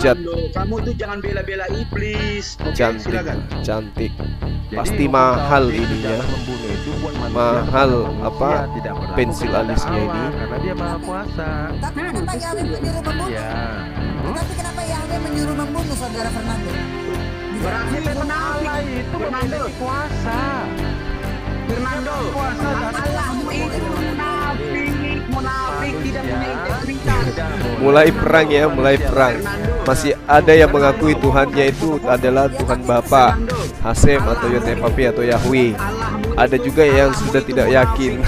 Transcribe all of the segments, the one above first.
dihujat. Kamu tuh jangan bela-bela iblis. Oke, Cantik, silakan. cantik. Jadi Pasti hukum mahal Taurat itu ininya. dalam membunuh itu buat manusia, Mahal manusia apa, tidak berlaku pensil kepada alisnya Allah, ini. karena dia maha kuasa. Tapi kenapa Yahweh menyuruh membunuh? Ya. Tapi kenapa Yahweh menyuruh membunuh saudara Fernando? Berarti Allah itu memiliki kuasa. Fernando, Kuasa Allahmu itu munafik, tidak punya integritas. Mulai perang ya, mulai perang. Masih ada yang mengakui Tuhannya itu adalah Tuhan Bapa, Hasem atau Yotepapi atau Yahweh. Ada juga yang sudah tidak yakin.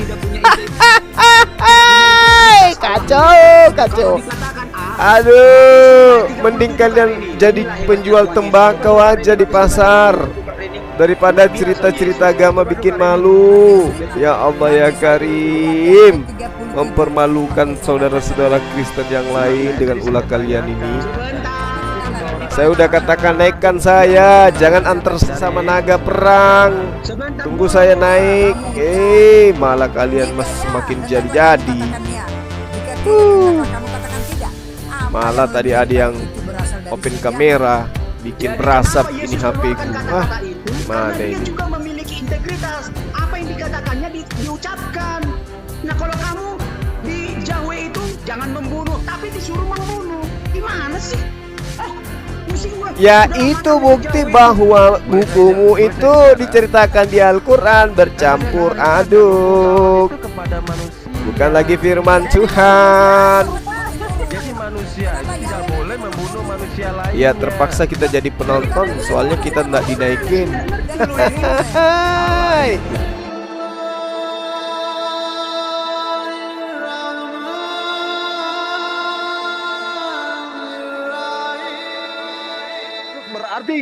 Kacau. Aduh, mending kalian jadi penjual tembakau aja di pasar daripada cerita-cerita agama bikin malu. Ya Allah ya Karim, mempermalukan saudara-saudara Kristen yang lain dengan ulah kalian ini. Saya udah katakan naikkan saya, jangan antar sama naga perang. Tunggu saya naik. Malah kalian semakin jadi-jadi. Malah tadi ada yang open kamera, bikin berasap ini HP ku. Mana Dia ini? juga memiliki integritas. Apa yang dikatakannya diucapkan. Nah, kalau kamu di Yahweh itu jangan membunuh, tapi disuruh membunuh. Gimana sih? Ya itu bukti bahwa bukumu itu diceritakan di Al-Quran bercampur aduk, Itu kepada manusia. bukan lagi firman Tuhan. Jadi manusia itu tidak boleh membunuh manusia lain. Ya terpaksa kita jadi penonton, soalnya kita nggak dinaikin. Berarti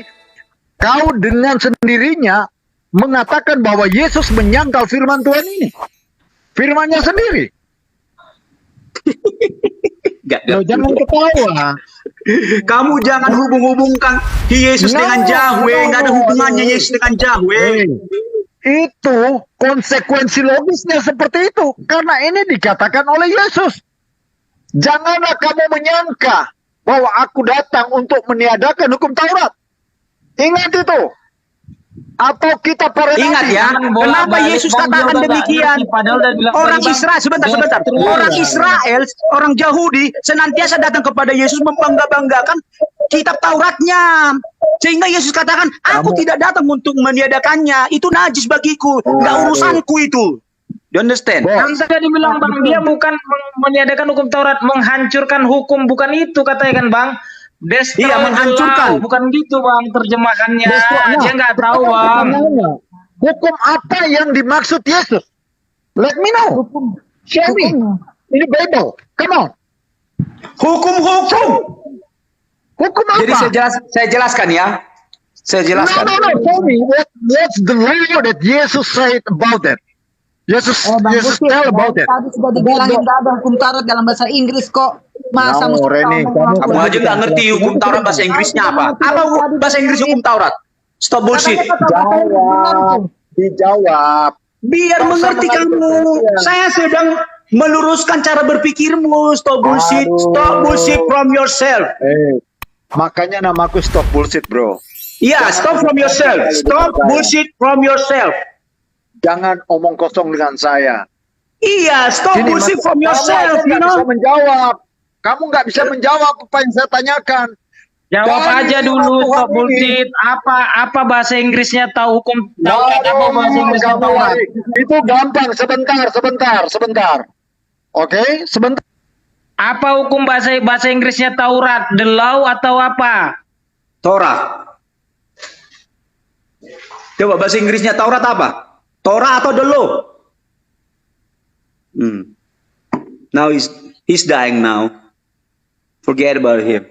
kau dengan sendirinya mengatakan bahwa Yesus menyangkal firman Tuhan ini. Firmannya sendiri. Loh, jangan ketawa. Kamu jangan hubung-hubungkan Yesus dengan Yahweh. Nggak ada hubungannya Yesus dengan Yahweh. Itu konsekuensi logisnya seperti itu. Karena ini dikatakan oleh Yesus. Janganlah kamu menyangka bahwa aku datang untuk meniadakan hukum Taurat. Ingat itu. Atau kita para Ingat nabi. ya, kenapa Yesus katakan demikian? Orang Israel, sebentar. Orang Israel, orang Yahudi senantiasa datang kepada Yesus membangga-banggakan kitab Tauratnya. Sehingga Yesus katakan, aku tidak datang untuk meniadakannya. Itu najis bagiku, nggak urusanku itu. You understand? Yang saya dibilang Bang, dia bukan meniadakan hukum Taurat, menghancurkan hukum, bukan itu katanya kan Bang. Destroy Iya, menghancurkan. the law. Bukan gitu Bang terjemahannya. Destroy. Dia nggak tahu Bang. Hukum apa yang dimaksud Yesus? Let me know. Show me. Ini Bible. Come on. Hukum-hukum. Hukum apa? Jadi saya jelaskan ya. Saya jelaskan. No. Tell me what's the law that Jesus said about that? Jesus tell about that. Tadi sudah dibilangin nggak ada hukum Taurat dalam bahasa Inggris kok. Masa Kamu, mesti Reni, Kamu aja nggak ngerti hukum Taurat bahasa Inggrisnya apa? Apa bahasa Inggris hukum Taurat? Stop bullshit. Dijawab. Biar mengerti kamu. Saya sedang meluruskan cara berpikirmu. Stop bullshit. Stop bullshit from yourself. Makanya namaku stop bullshit, bro. Iya, stop from yourself. Stop bullshit from yourself. Jangan omong kosong dengan saya. Iya, stop Gini, bullshit Mas, from yourself, kamu you nggak bisa know. menjawab. Kamu nggak bisa menjawab apa yang saya tanyakan. Jawab Dari aja dulu Tuhan Stop ini. bullshit. Apa bahasa Inggrisnya tahu hukum Taurat? Apa bahasa Inggrisnya Kamu Taurat? lari. Itu gampang. Sebentar. Oke, sebentar. Apa hukum bahasa Inggrisnya Taurat? The law atau apa? Torah. Coba bahasa Inggrisnya Taurat apa? Torah atau the law? Now he's dying now. Forget about him.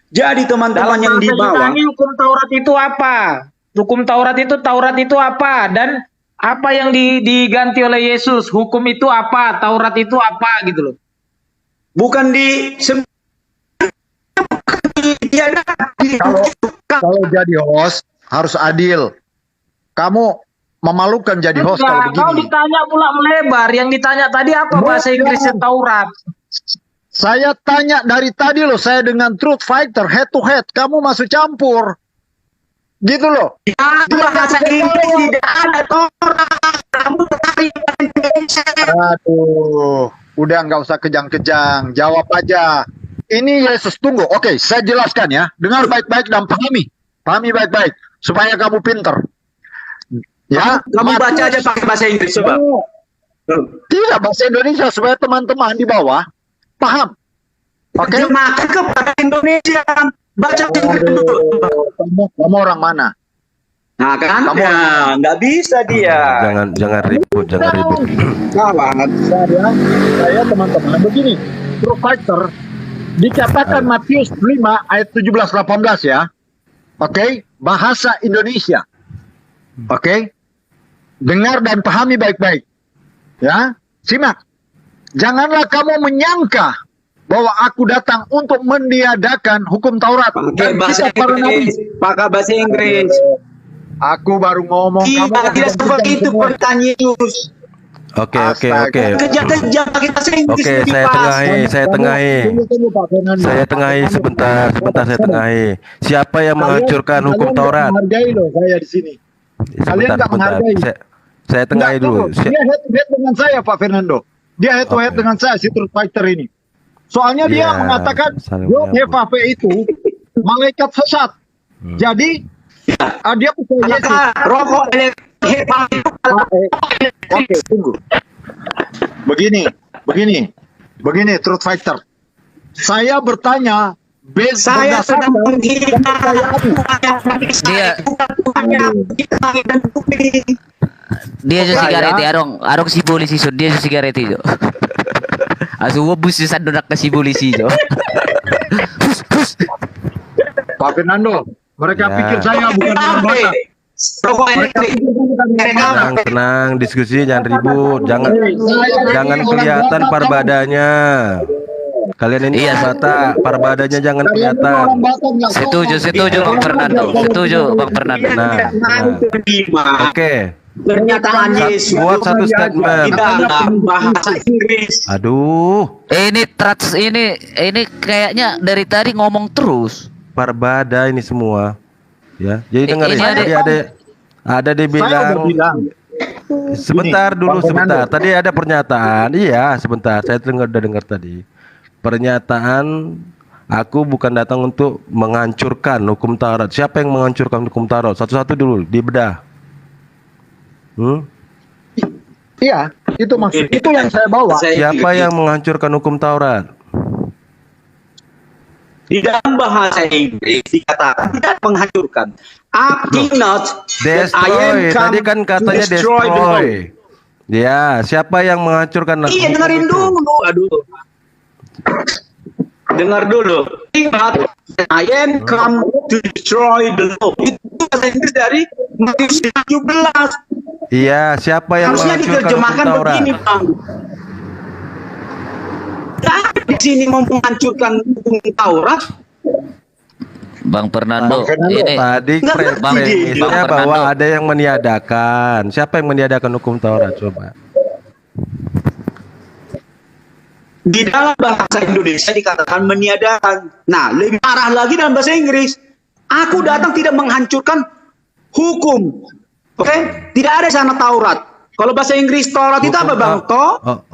Jadi teman-teman yang di bawah, hukum Taurat itu apa? Hukum Taurat itu apa? Dan apa yang diganti oleh Yesus? Hukum itu apa? Taurat itu apa gitu loh. bukan di Kalau jadi host harus adil. Kamu memalukan jadi host kalau Enggak, kau begini. ditanya pula melebar. Yang ditanya tadi apa bahasa Inggrisnya Taurat? Saya tanya dari tadi loh, saya dengan Truth Fighter head to head, kamu masuk campur. Gitu loh. Ya, bahasa Inggris tidak ada orang. Kamu tadi Aduh, udah nggak usah kejang-kejang, jawab aja. Ini Yesus, tunggu. Oke, saya jelaskan ya. Dengar baik-baik dan pahami. Pahami baik-baik supaya kamu pinter. Ya, kamu baca aja pakai bahasa Inggris coba. Tidak bahasa Indonesia supaya teman-teman di bawah paham. Oke. Terjemahkan ke bahasa Indonesia. Baca Inggris dulu. Kamu orang mana? Nah kan, Kamu ya nggak bisa dia. Jangan ribut. Kawan, saya teman-teman begini. True Fighter dikatakan Matius 5 ayat 17-18 ya. Oke, bahasa Indonesia. Oke. Dengar dan pahami baik-baik. Ya, simak. Janganlah kamu menyangka bahwa aku datang untuk meniadakan hukum Taurat Pakai bahasa Inggris. Pakai bahasa Inggris. Aku baru ngomong. Tidak seperti itu pertanyaan Yesus. Oke. Kerja-kerja pakai bahasa Inggris. Oke, saya tengahi sebentar saya tengahi. Siapa yang menghancurkan hukum Taurat? Menghargai loh saya di sini. Kalian nggak menghargai. Saya tengahi dulu. Dia head to head dengan saya, Pak Fernando. Dia head to head dengan saya, si Truth Fighter ini. Soalnya dia Iya, mengatakan saling God menyambut. Hefafe itu malaikat sesat. Jadi dia percaya Yesus. Rokok Oke, tunggu. Begini, Truth Fighter. Saya bertanya, saya sedang menghina dia jo sigareti arong si polisi so dia jo sigareti jo. Asu wobus si sadonak ka si polisi jo. Pak Fernando, mereka Ya. pikir saya bukan orang batak. rokok elektrik. Tenang, diskusi jangan ribut, jangan kelihatan parbadanya. Kalian ini Iya. Batak, parbadanya jangan kelihatan. Setuju Bang Fernando. Nah. Oke. Pernyataan Yesus Buat satu statement. di dalam bahasa Inggris. Aduh, Ini kayaknya dari tadi ngomong terus. parbada ini semua. Ya, jadi dengar Ini ada dia Saya udah bilang. bilang. Sebentar dulu, Bang sebentar. Fernando. Tadi ada pernyataan. Iya, sebentar. Saya udah dengar tadi. Pernyataan aku bukan datang untuk menghancurkan hukum Taurat. Siapa yang menghancurkan hukum Taurat? Satu-satu dulu, dibedah. Iya, itu maksud. Itu yang saya bawa. Siapa yang menghancurkan hukum Taurat? Di dalam bahasa Inggris dikatakan tidak menghancurkan. I not that I am Destroy. come Tadi kan to katanya destroy the law. destroy. Ya, siapa yang menghancurkan Iya, hukum dengerin itu? dulu. Aduh. Dengar dulu. Ingat, I am come to destroy the law. Itu bahasa Inggris dari Matius 17. Iya, siapa yang Harusnya menghancurkan hukum diterjemahkan Taurat? begini, Bang. Nah, di sini mau menghancurkan hukum Taurat. Bang Fernando, ini Tadi Nggak ngerti premisnya dia. bahwa Bang ada yang meniadakan. Siapa yang meniadakan hukum Taurat? Coba. Di dalam bahasa Indonesia dikatakan meniadakan. Nah, lebih parah lagi dalam bahasa Inggris. Aku datang tidak menghancurkan hukum. Oke? Tidak ada sana Taurat. Kalau bahasa Inggris Taurat itu apa, Bang? Oke,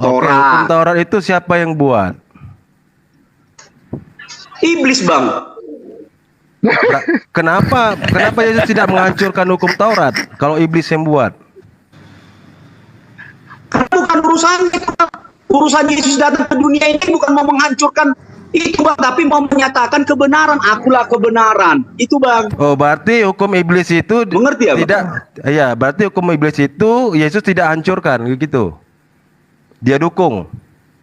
hukum Taurat itu siapa yang buat? Iblis, Bang. Kenapa Yesus tidak menghancurkan hukum Taurat kalau iblis yang buat? Karena bukan urusannya itu, Bang. Urusan Yesus datang ke dunia ini bukan mau menghancurkan itu, Bang, tapi mau menyatakan kebenaran. Akulah kebenaran. Itu, Bang. Oh, berarti hukum iblis itu Mengerti ya, Bang? tidak? Iya, berarti hukum iblis itu Yesus tidak hancurkan, gitu. Dia dukung.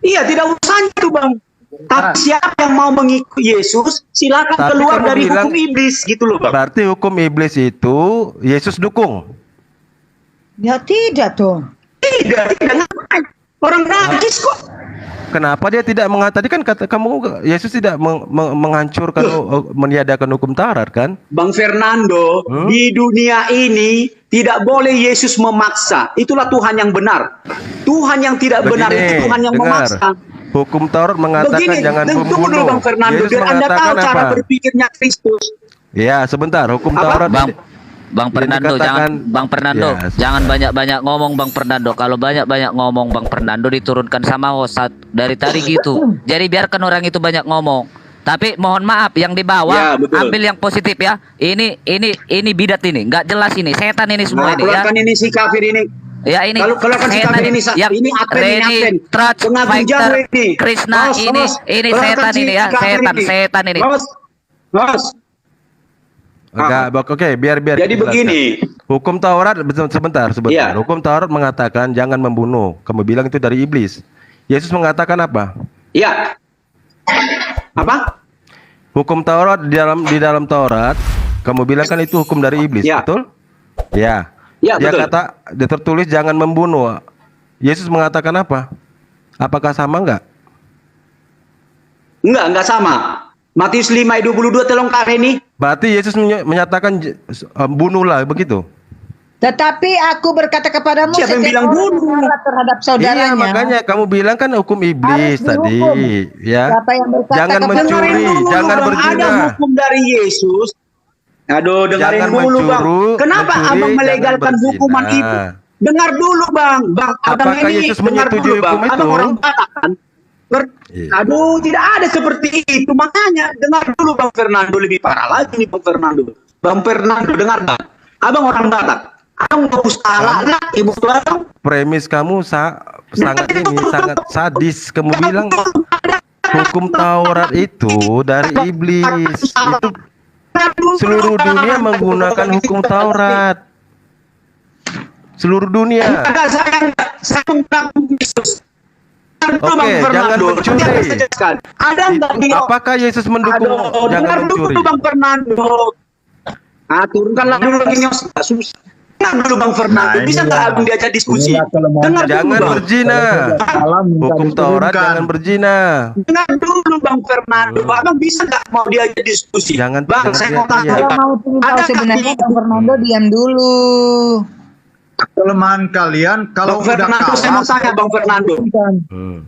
Iya, tidak urusannya itu, Bang. Tapi siapa yang mau mengikuti Yesus, silakan Tapi keluar kamu dari bilang- hukum iblis, gitu loh, Bang. Berarti hukum iblis itu Yesus dukung. Ya tidak dong. Tidak ngapain. Orang najis kok. Kenapa dia tidak tadi kan kata kamu Yesus tidak menghancurkan meniadakan hukum Taurat kan? Bang Fernando, di dunia ini tidak boleh Yesus memaksa. Itulah Tuhan yang benar. Tuhan yang tidak benar Begini, itu Tuhan yang dengar. memaksa. Hukum Taurat mengatakan Begini, jangan tunggu dulu membunuh. Bang Fernando, Yesus biar Anda tahu mengatakan cara apa? berpikirnya Kristus. Ya, sebentar. Hukum Apa? Taurat Bang Fernando, dikatakan- Bang Fernando, Ya, jangan banyak-banyak ngomong Bang Fernando. Kalau banyak-banyak ngomong Bang Fernando diturunkan sama host dari tadi gitu. Jadi biarkan orang itu banyak ngomong. Tapi mohon maaf yang di bawah Ya, betul. ambil yang positif ya. Ini bidat ini, nggak jelas ini. Setan ini semua Nah, ini ya. keluarkan ini si kafir ini. Ya ini Kalau keluarkan si kafir ini, ini Apen, ini Reni, Apen. Trust, Pengagum Fighter, Jawa ini. Krishna Bos, ini bos. ini Keluarkan setan si ini ya, kafir setan ini. Bos. Oke, biar Jadi dijelaskan. begini. Hukum Taurat sebentar. Iya. Hukum Taurat mengatakan jangan membunuh. Kamu bilang itu dari iblis. Yesus mengatakan apa? Ya. Apa? Hukum Taurat di dalam Taurat, kamu bilang kan itu hukum dari iblis, Ya. betul? Ya. Ya, Dia betul. dia tertulis jangan membunuh. Yesus mengatakan apa? Apakah sama enggak? Enggak sama. Matius 5:22 tolong Kak Reni. Berarti Yesus menyatakan bunuhlah begitu. Tetapi aku berkata kepadamu, Siapa yang setiap bilang orang bunuh? marah terhadap saudaranya. Iya, makanya kamu bilang kan hukum iblis Harus tadi, dihukum. ya. Siapa yang berkata Jangan kepada- mencuri, Dengerin dulu, jangan Bang. berzina. Ada hukum dari Yesus. Aduh, dengerin Jangan dulu Bang. mencuri, Kenapa Abang melegalkan jangan hukuman berzina. itu? Dengar dulu Bang. Abang Apakah ini Yesus dengar menyetujui dulu Bang. hukum Abang itu? orang Batak kan? Iya. Aduh, tidak ada seperti itu. Makanya dengar dulu Bang Fernando, lebih parah lagi nih Bang Fernando. Bang Fernando dengar Bang. Abang orang Batak. Abang mau salah lah, ibu Abang. Premis kamu sangat sadis. Kamu bilang hukum Taurat itu dari iblis. Itu seluruh dunia menggunakan hukum Taurat. Seluruh dunia. Ada saya mengakui Yesus. Oke, jangan mencuri. Ada enggak di Apakah Yesus mendukung Aduh, jangan dengar mencuri? dulu Bang Fernando. Turunkanlah dulu lagi susah. Dengar dulu Bang Fernando. Bisa nggak Abang diajak diskusi? Dengar dulu Jangan Bang. berzina. Hukum Taurat jangan berzina. Dengar dulu Bang Fernando. Abang bisa nggak mau diajak diskusi? Jangan- Bang, jangan saya mau teriak-teriak. tanya. Kalau mau ingin tahu Adakah sebenarnya itu- Bang Fernando diam dulu. Kelemahan kalian kalau Bang udah Fernando, saya mau tanya Bang Fernando. Hmm.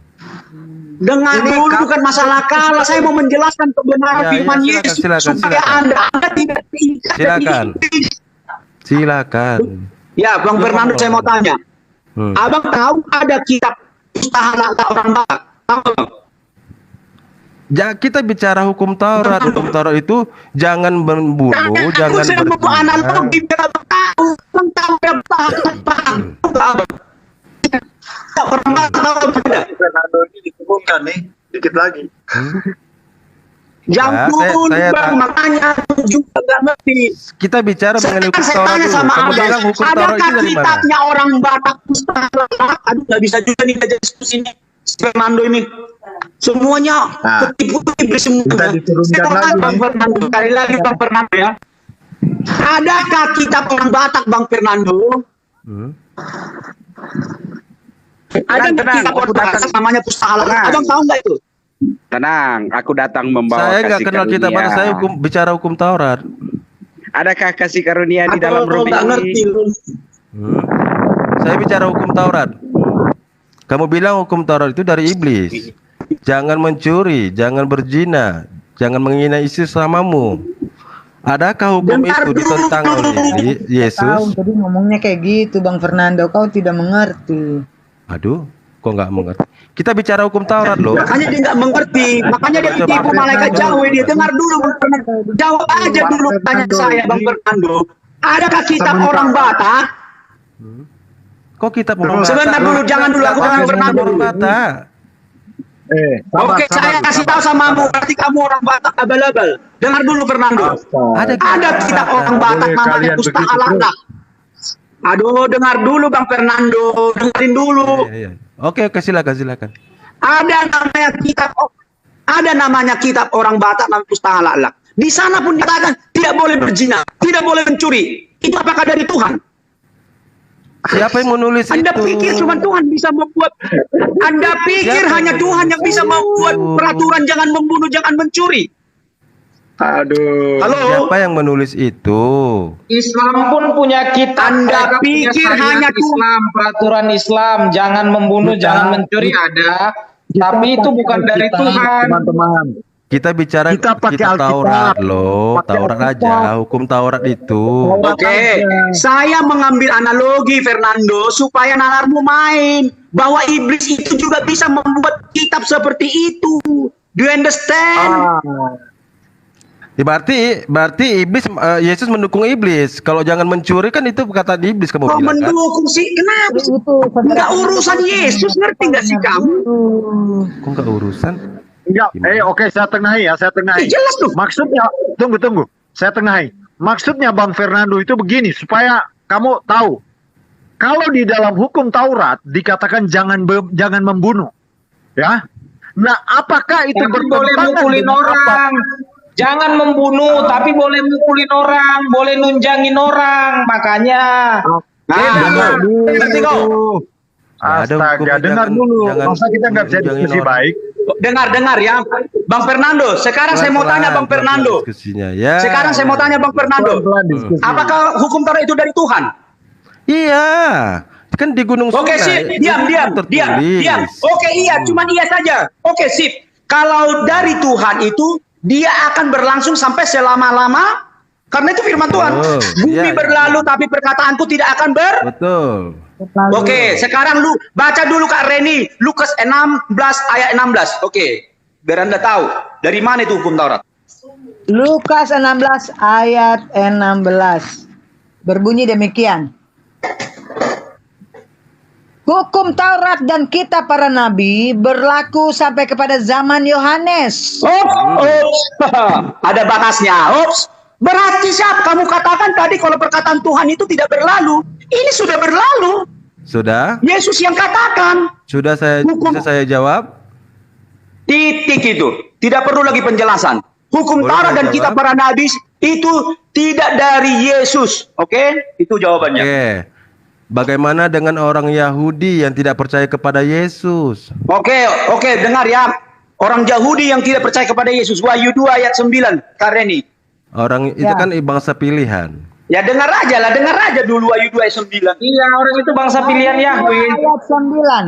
Dengar dulu, bukan masalah kalah. Saya mau menjelaskan kebenaran Ya, firman ya, Yesus silakan, supaya Anda tidak terikat dari Silakan. iblis. Silakan. Ya, Bang Fernando, saya mau tanya. Hmm. Abang tahu ada kitab Pustaka orang Batak? Tahu Bang? Ya, kita bicara hukum Taurat. Hukum Taurat itu jangan membunuh, jangan saya mau berzina. analogi biar Abang tahu. Abang tahu biar paham. Abang. Orang Batak tahu apa tidak? Fernando ini ditemukan nih dikit lagi. Yang Ya, dulu saya Bang, makanya aku juga gak ngerti. Kita bicara mengenai hukum Saya Taurat tanya dulu. sama Kamu Abang, bilang hukum Taurat adakah itu dari mana? kitabnya orang Batak Pustaka? Aduh, nggak bisa juga nih ngajak diskusi nih. Fernando ini semuanya Nah, ketipu iblis semua. kita diturunkan Saya mau lagi tanya, Bang nih. Fernando, sekali lagi Bang Fernando ya. Adakah kitab orang Batak Bang Fernando? Hmm. Ada nggak kitab orang Batak namanya Pustaka? Abang tahu nggak itu? Tenang, aku datang membawa Saya nggak kasih kenal kitab karunia. mana. Saya bicara hukum Taurat. Adakah kasih karunia di dalam Atau Robi nggak ngerti? ini? Hmm. Saya bicara hukum Taurat. Kamu bilang hukum Taurat itu dari iblis. Jangan mencuri, jangan berzina, jangan menghina istri samamu. Adakah hukum Bentar itu dulu. ditentang oleh Tahu Yesus? tadi ngomongnya kayak gitu Bang Fernando, kau tidak mengerti. Aduh, kok nggak mengerti? Kita bicara hukum Taurat loh. Makanya dia nggak mengerti. Makanya dia Coba, ditipu coba. malaikat jauh dia. Dengar dulu Bang Fernando. Jawab aja dulu tanya saya Bang Fernando. Adakah kitab Sebentar. orang Batak? Kok kita orang Sebentar Batak? dulu, jangan dulu. Aku Kita Bang bukan Fernando orang dulu. Batak. Oke, saya kasih tahu samamu. Berarti kamu orang Batak abal-abal. Dengar dulu Fernando. Ada kitab orang Batak Boleh namanya kalian Pustaka begitu Laknak. Aduh, dengar dulu Bang Fernando. Dengerin dulu. Iya, iya. Oke, silakan. Ada namanya kitab orang Batak namanya Pustaka Laknak. Di sana pun dikatakan tidak boleh berzina, tidak boleh mencuri. Itu apakah dari Tuhan? Siapa yang menulis Anda itu? pikir cuma Tuhan bisa membuat? Anda pikir Siapa hanya yang Tuhan yang bisa membuat peraturan jangan membunuh, jangan mencuri? Aduh. Halo? Siapa yang menulis itu? Islam pun punya kitab. Anda mereka punya pikir syariat hanya Tuhan? Islam, peraturan Islam, jangan membunuh, jangan mencuri ada. Tapi itu bukan dari Tuhan. Teman-teman. Kita bicara Kita pakai kita Alkitab. Taurat loh, Pakai Taurat Alkitab. aja, hukum Taurat itu. Oke, saya mengambil analogi Fernando supaya nalarmu main bahwa iblis itu juga bisa membuat kitab seperti itu. Do you understand? Ya, berarti iblis Yesus mendukung iblis. Kalau jangan mencuri kan itu kata iblis kamu Kok bilang kan? mendukung sih? Kenapa? Enggak urusan Yesus, ngerti nggak sih kamu? Kok nggak urusan? Enggak, oke, saya tengahi ya, saya tengahi. Jelas tuh. Maksudnya, tunggu. Saya tengahi. Maksudnya Bang Fernando itu begini, supaya kamu tahu. Kalau di dalam hukum Taurat dikatakan jangan membunuh. Ya. Nah, apakah itu Tapi boleh bertentangan mukulin dengan apa? orang. Jangan membunuh, tapi boleh mukulin orang, boleh nunjangin orang. Makanya. Ngerti kau? Nggak ada hukum Astaga, yang dengar jangan- dulu. jangan Masa kita nggak bisa nunjangin diskusi orang. baik? Dengar ya, Bang Fernando. Sekarang saya mau tanya Bang Fernando. Diskusinya, ya. Sekarang saya mau tanya Bang Fernando. Pelan-pelan diskusi. Apakah hukum Taurat itu dari Tuhan? Iya, kan di Gunung Oke, Sinai. sip. itu Diam. tertulis. Oke, iya, cuman iya saja. Oke, sip. Kalau dari Tuhan itu dia akan berlangsung sampai selama-lama karena itu firman Tuhan. Oh, Bumi iya, iya. berlalu tapi perkataanku tidak akan Betul. Oke, sekarang lu baca dulu Kak Reni, Lukas 16 ayat 16. Oke. Biar Anda tahu dari mana itu hukum Taurat. Lukas 16 ayat 16. Berbunyi demikian. Hukum Taurat dan kitab para nabi berlaku sampai kepada zaman Yohanes. Ops. Ada batasnya. Ops. Berarti siapa kamu katakan tadi kalau perkataan Tuhan itu tidak berlalu? Ini sudah berlalu. Sudah? Yesus yang katakan. Sudah bisa saya jawab? Titik itu. Tidak perlu lagi penjelasan. Hukum Boleh Taurat saya dan jawab? kitab para nabi itu tidak dari Yesus. Oke? Itu jawabannya. Oke. Bagaimana dengan orang Yahudi yang tidak percaya kepada Yesus? Oke, dengar ya. Orang Yahudi yang tidak percaya kepada Yesus. Wahyu 2 ayat 9. Kak Reni. Orang itu Ya. kan bangsa pilihan. Ya dengar aja dulu Wahyu 2 ayat 9. Iya, orang itu bangsa pilihan Yahweh. Ayat 9.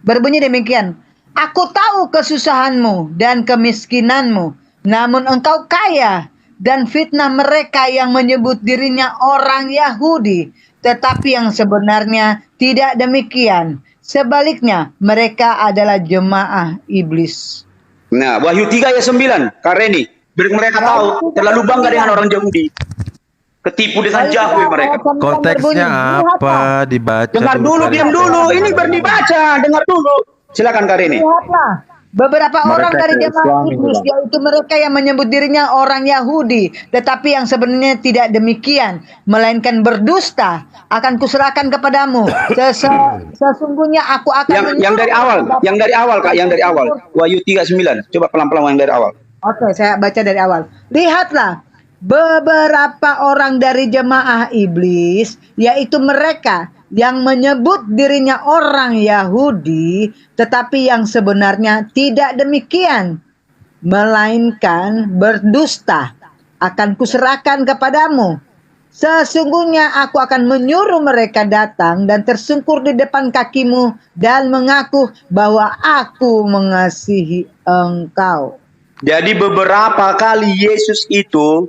Berbunyi demikian. Aku tahu kesusahanmu dan kemiskinanmu, namun engkau kaya, dan fitnah mereka yang menyebut dirinya orang Yahudi, tetapi yang sebenarnya tidak demikian. Sebaliknya, mereka adalah jemaah iblis. Nah, Wahyu 3 ayat 9. Kak Reni. Biar mereka tahu terlalu bangga dengan orang Yahudi. Ketipu dengan Yahweh mereka. Konteksnya apa? Dibaca Dengar dulu, diam dulu. Ini baru dibaca. Dengar dulu. Silakan Kak Reni. Lihatlah, beberapa orang dari jemaah Islami iblis, juga. yaitu mereka yang menyebut dirinya orang Yahudi, tetapi yang sebenarnya tidak demikian, melainkan berdusta, akan kuserahkan kepadamu. Sesungguhnya aku akan Yang dari awal Kak, yang dari awal. Wahyu 3:9. Coba pelan-pelan yang dari awal. Oke, saya baca dari awal. Lihatlah, beberapa orang dari jemaah iblis, yaitu mereka yang menyebut dirinya orang Yahudi, tetapi yang sebenarnya tidak demikian, melainkan berdusta, akan kuserahkan kepadamu. Sesungguhnya aku akan menyuruh mereka datang dan tersungkur di depan kakimu dan mengaku bahwa aku mengasihi engkau. Jadi beberapa kali Yesus itu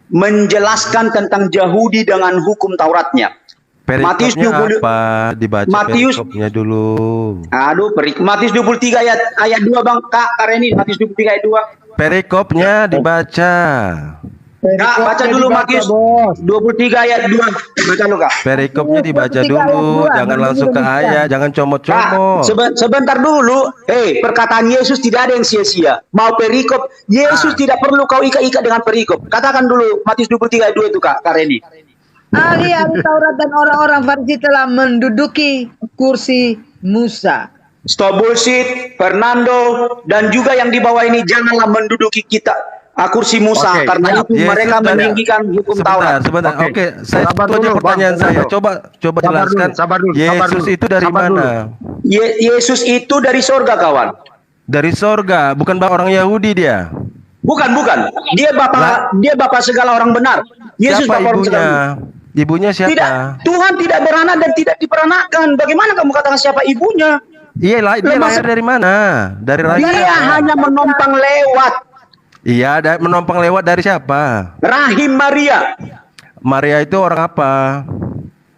menjelaskan tentang Yahudi dengan hukum Tauratnya. Matius Perikopnya 20 apa? Dibaca Matius- perikopnya dulu. Matius 23 ayat 2 Bang Kak Reni. Matius 23 ayat 2. Perikopnya dibaca. Kak, baca dulu Matius 23 ayat 2. Baca lu Kak. Perikopnya dibaca 23 ayat dulu, 2, jangan langsung ke demikian. ayat, jangan Kak, comot-comot. sebentar dulu. Perkataan Yesus tidak ada yang sia-sia. Mau perikop, Yesus tidak perlu kau ikat-ikat dengan perikop. Katakan dulu Matius 23 ayat 2 itu Kak Reni. Ahli-ahli Taurat dan orang-orang Farisi telah menduduki kursi Musa. Stop bullshit, Fernando, dan juga yang di bawah ini janganlah menduduki kita kursi Musa Oke, karena itu Yesus mereka dari- meninggikan hukum Taurat. Sebentar. Oke. Oke, saya Sabar itu aja dulu, pertanyaan Bang. saya. Coba Sabar jelaskan. dulu, sabar dulu. Yesus itu dari Sabar mana? Yesus itu dari sorga kawan. Dari sorga, bukan orang Yahudi dia. Bukan. Dia bapak segala orang benar. Yesus Siapa bapak orang segala ibunya? benar. Ibunya siapa? Tidak, Tuhan tidak beranak dan tidak diperanakan. Bagaimana kamu katakan siapa ibunya? Iya lah, dia lahir dari mana? Dari rahim. Dia hanya menumpang lewat Iya, menumpang lewat dari siapa? rahim Maria. Maria itu orang apa?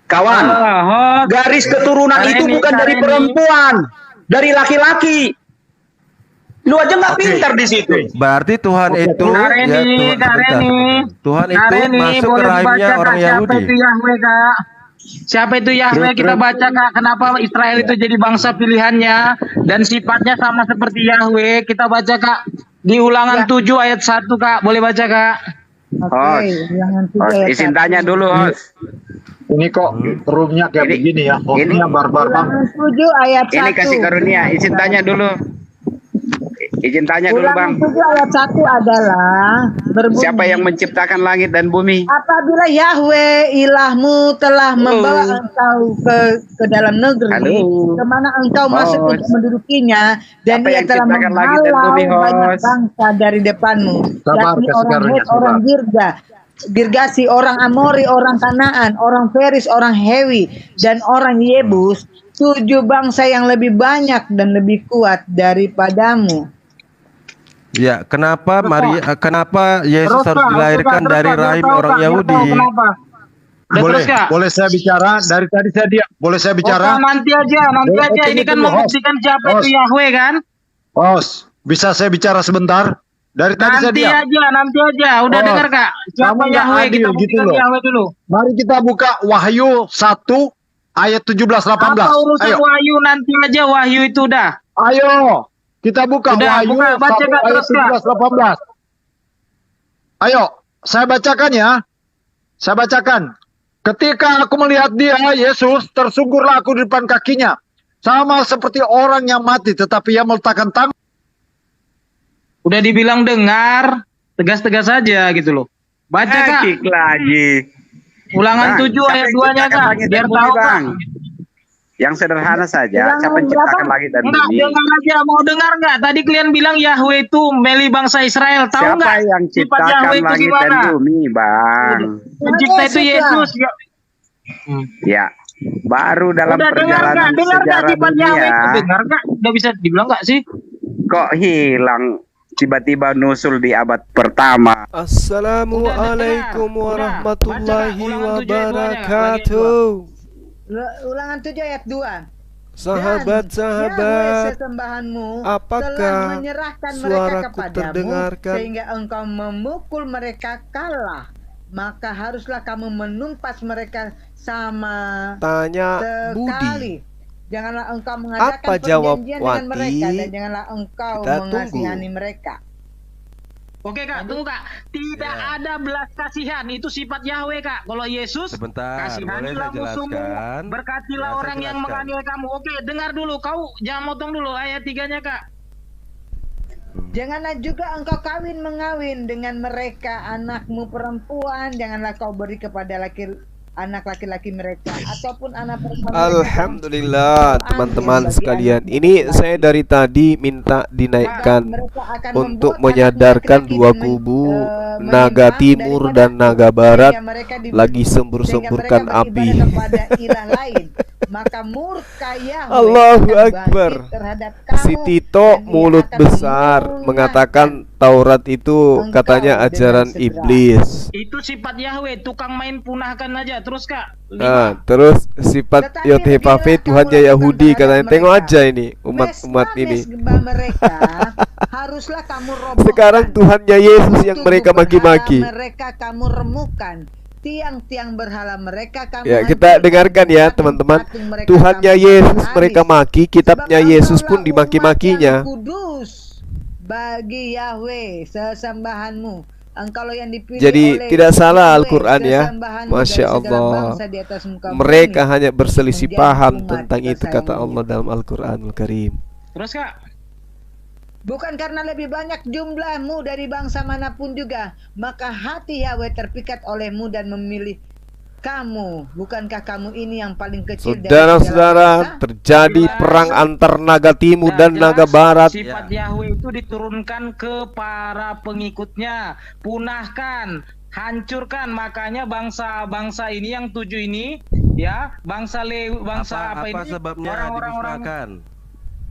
Kawan, Oh, garis keturunan itu Kareni, bukan dari Kareni. perempuan, dari laki-laki. Lu aja nggak pintar di situ. Berarti Tuhan itu Kareni, ya, Tuhan, Kareni. sebentar. Tuhan itu Kareni, masuk ke boleh rahimnya dibaca, orang Kak, siapa Yahudi. itu Yahweh, Kak? Siapa itu Yahweh? Kita baca, Kak. Kenapa Israel itu jadi bangsa pilihannya dan sifatnya sama seperti Yahweh? Kita baca, Kak. Di Ulangan 7 ayat 1, Kak. Boleh baca, Kak? Oke, Ulangan 7 Host, ayat izin 1. tanya dulu, host. Ini kok roomnya kayak Ini- begini ya, hostnya barbar banget. Ulangan 7 ayat 1. Ini kasih karunia, izin tanya dulu. Izin tanya dulu, Bang. Ulangan 7 ayat 1 adalah berbunyi, Siapa yang menciptakan langit dan bumi? apabila Yahweh ilahmu telah membawa engkau ke dalam negeri Halo. kemana engkau masuk Host. untuk mendudukinya, dan Siapa dia yang telah ciptakan langit dan menghalau bumi, banyak Host? bangsa dari depanmu, Sabar, yakni kasih orang karunia, Het, orang Girgasi, orang Amori, orang Kanaan, orang Feris, orang Hewi, dan orang Yebus, 7 bangsa yang lebih banyak dan lebih kuat daripadamu. Ya, kenapa kenapa Yesus Terus, harus Kak. dilahirkan Terus, Kak. dari Biar rahim tahu, orang Kak. Biar Yahudi? tahu kenapa. Udah, Boleh, terus, Kak. boleh saya bicara? Dari tadi saya diam. Boleh saya Oh, bicara? Kak, nanti aja. Boleh, Ini tunggu, kan tunggu, membuktikan siapa host. itu Yahweh, kan? Bos, bisa saya bicara sebentar? Dari tadi saya Nanti diam. aja. Udah Oh, dengar, Kak. Siapa kamu nggak Yahweh? adil Kita gitu buktikan loh. Yahweh dulu. Mari kita buka Wahyu 1 ayat 17-18. Apa urusan Ayo, Wahyu? Nanti aja Wahyu itu udah. ayo. Kita buka Udah, Wahyu buka, baca, 1 Kak, ayat terus, Kak. 17-18. Ayo, saya bacakan ya. Saya bacakan. Ketika aku melihat dia, Yesus, tersungkurlah aku di depan kakinya. Sama seperti orang yang mati, tetapi ia meletakkan tangan. Udah dibilang dengar, tegas-tegas aja gitu loh. Baca, Kak. Hakik lagi. Ulangan Bang, 7 siapa ayat yang 2-nya, ciptakan Kak. langit Biar dan bumi, tahu, Kak. Bang? Yang sederhana saja, Ulangan siapa yang berapa? ciptakan langit dan Enggak, bumi? dengar aja. Mau dengar nggak? Tadi kalian bilang Yahweh itu meli bangsa Israel. Tahu Siapa nggak? yang Sifat ciptakan Yahweh itu langit dan gimana? bumi, Bang? Pencipta itu Yesus, Yesus. Ya. Ya, baru dalam Udah dengar nggak? perjalanan Dengar nggak sejarah sifat Yahweh itu? dunia, Dengar nggak? Udah bisa dibilang nggak sih? kok hilang tiba-tiba nusul di abad pertama? Assalamualaikum Udah, warahmatullahi baca, Kak. Ulangan 7 ayat 2-nya, wabarakatuh. Ulangan 7 ayat 2. Sahabat-sahabat, sesembahanmu apakah telah menyerahkan mereka suaraku kepadamu terdengarkan? sehingga engkau memukul mereka kalah, maka haruslah kamu menumpas mereka sama Tanya Budi. sekali. Janganlah engkau mengadakan Apa jawab perjanjian dengan Wati? mereka, dan janganlah engkau Kita mengasihani mereka. Oke, Kak, tunggu, Kak. Tidak ada belas kasihan, itu sifat Yahweh, Kak. Kalau Yesus, Sebentar, boleh saya kasihanilah musuhmu, jelaskan? berkatilah Ya, saya orang yang jelaskan. menganiaya kamu. Oke, dengar dulu. Kau jangan motong dulu ayat 3-nya, Kak. Janganlah juga engkau kawin-mengawin dengan mereka anakmu perempuan, janganlah kau beri kepada anak laki-laki mereka ataupun anak perempuan mereka. Alhamdulillah teman-teman sekalian. Ini saya dari tadi minta dinaikkan untuk menyadarkan dua kubu, naga timur dan naga barat lagi sembur-semburkan api. Maka murka Yahweh Allahu akan Akbar. bangkit terhadap kamu, Si Tito dan ia mulut akan besar memunahkan mengatakan Taurat itu engkau katanya dengan ajaran segera. iblis. Itu sifat Yahweh, tukang main punahkan aja. Terus, Kak. Nah, terus sifat Tetapi Yothepafe apabila Tuhannya kamu lakukan Yahudi terhadap katanya. Tengok mereka, aja ini umat-umat ini. mesbah mereka haruslah kamu robohkan. Sekarang Tuhannya Yesus yang Tubuh mereka berhala maki-maki. mereka kamu remukan. Tiang-tiang berhala mereka kamu Ya, kita hancurkan. dengarkan ya teman-teman. Patung-patung mereka Tuhannya kamu Yesus habis. mereka maki, kitabnya Sebab Yesus pun engkaulah dimaki-makinya. umat yang kudus bagi Yahweh sesembahanmu. Engkaulah yang dipilih Jadi oleh tidak salah Yahweh, Al-Quran ya. sesembahanmu Masya dari segala Allah. bangsa di atas muka Mereka bumi. hanya berselisih menjadi paham umat tentang itu kata kesayangannya. Allah dalam Al-Quranul Karim. Terus, Kak. Bukan karena lebih banyak jumlahmu dari bangsa manapun juga, maka hati Yahweh terpikat olehmu dan memilih kamu. Bukankah kamu ini yang paling kecil dari segala Saudara-saudara, bangsa? terjadi perang antar naga timur dan naga barat. Sifat Yahweh itu diturunkan ke para pengikutnya. Punahkan, hancurkan. Makanya bangsa-bangsa ini yang 7 ini, ya, bangsa Lewi, bangsa apa, ini? sebabnya Orang-orang dimusnahkan?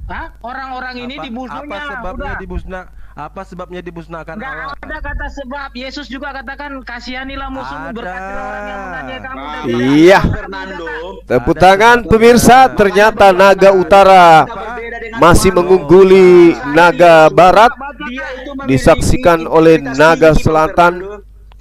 Hah? Orang-orang ini Apa dibunuhnya. sebabnya Udah. Apa sebabnya dibusnakan Allah? Nggak ada kata sebab. Yesus juga katakan kasihanilah musuhmu, Ada. berkatilah orang yang mengasihi kamu. dan Iya. Fernando. Tepuk tangan pemirsa, ternyata naga utara masih mengungguli naga barat, disaksikan oleh naga selatan.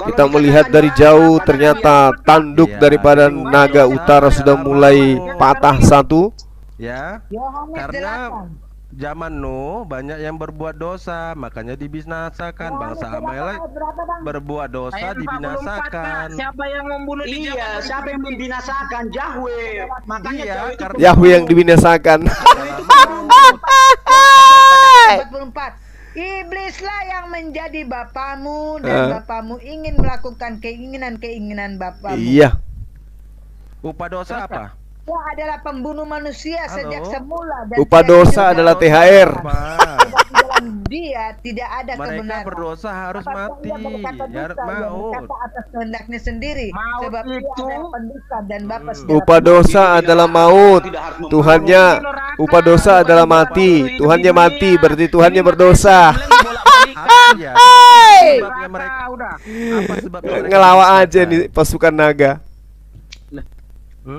Kita melihat dari jauh ternyata tanduk daripada naga utara sudah mulai patah satu. Ya, Yohanes karena 8. zaman Nuh banyak yang berbuat dosa, makanya dibinasakan. Bangsa Amalek berbuat dosa Ayat 44, Kak. dibinasakan. Siapa yang membunuh di Iya, zaman siapa yang membinasakan? Yahweh. Makanya Iya, Yahweh itu karena Yahweh yang dibinasakan. 44. Iblislah yang menjadi bapamu dan bapamu ingin melakukan keinginan-keinginan bapamu. Iya. upah dosa apa? Dia adalah pembunuh manusia sejak semula dan Upah dia dosa juga adalah THR. Apa? di dalam dia tidak ada Mereka kebenaran. berdosa harus Apakah mati, ia berkata ya dusta, ia maut. berkata atas kehendaknya sendiri, Maut sebab dia itu- adalah pendusta dan bapa segala Upah dosa adalah maut. Tuhannya upah dosa adalah mati. Tuhannya mati, berarti Tuhannya berdosa. Apa ya? Sebabnya mereka Udah. apa sebabnya mereka Ngelawak aja dibinasakan? nih pasukan naga.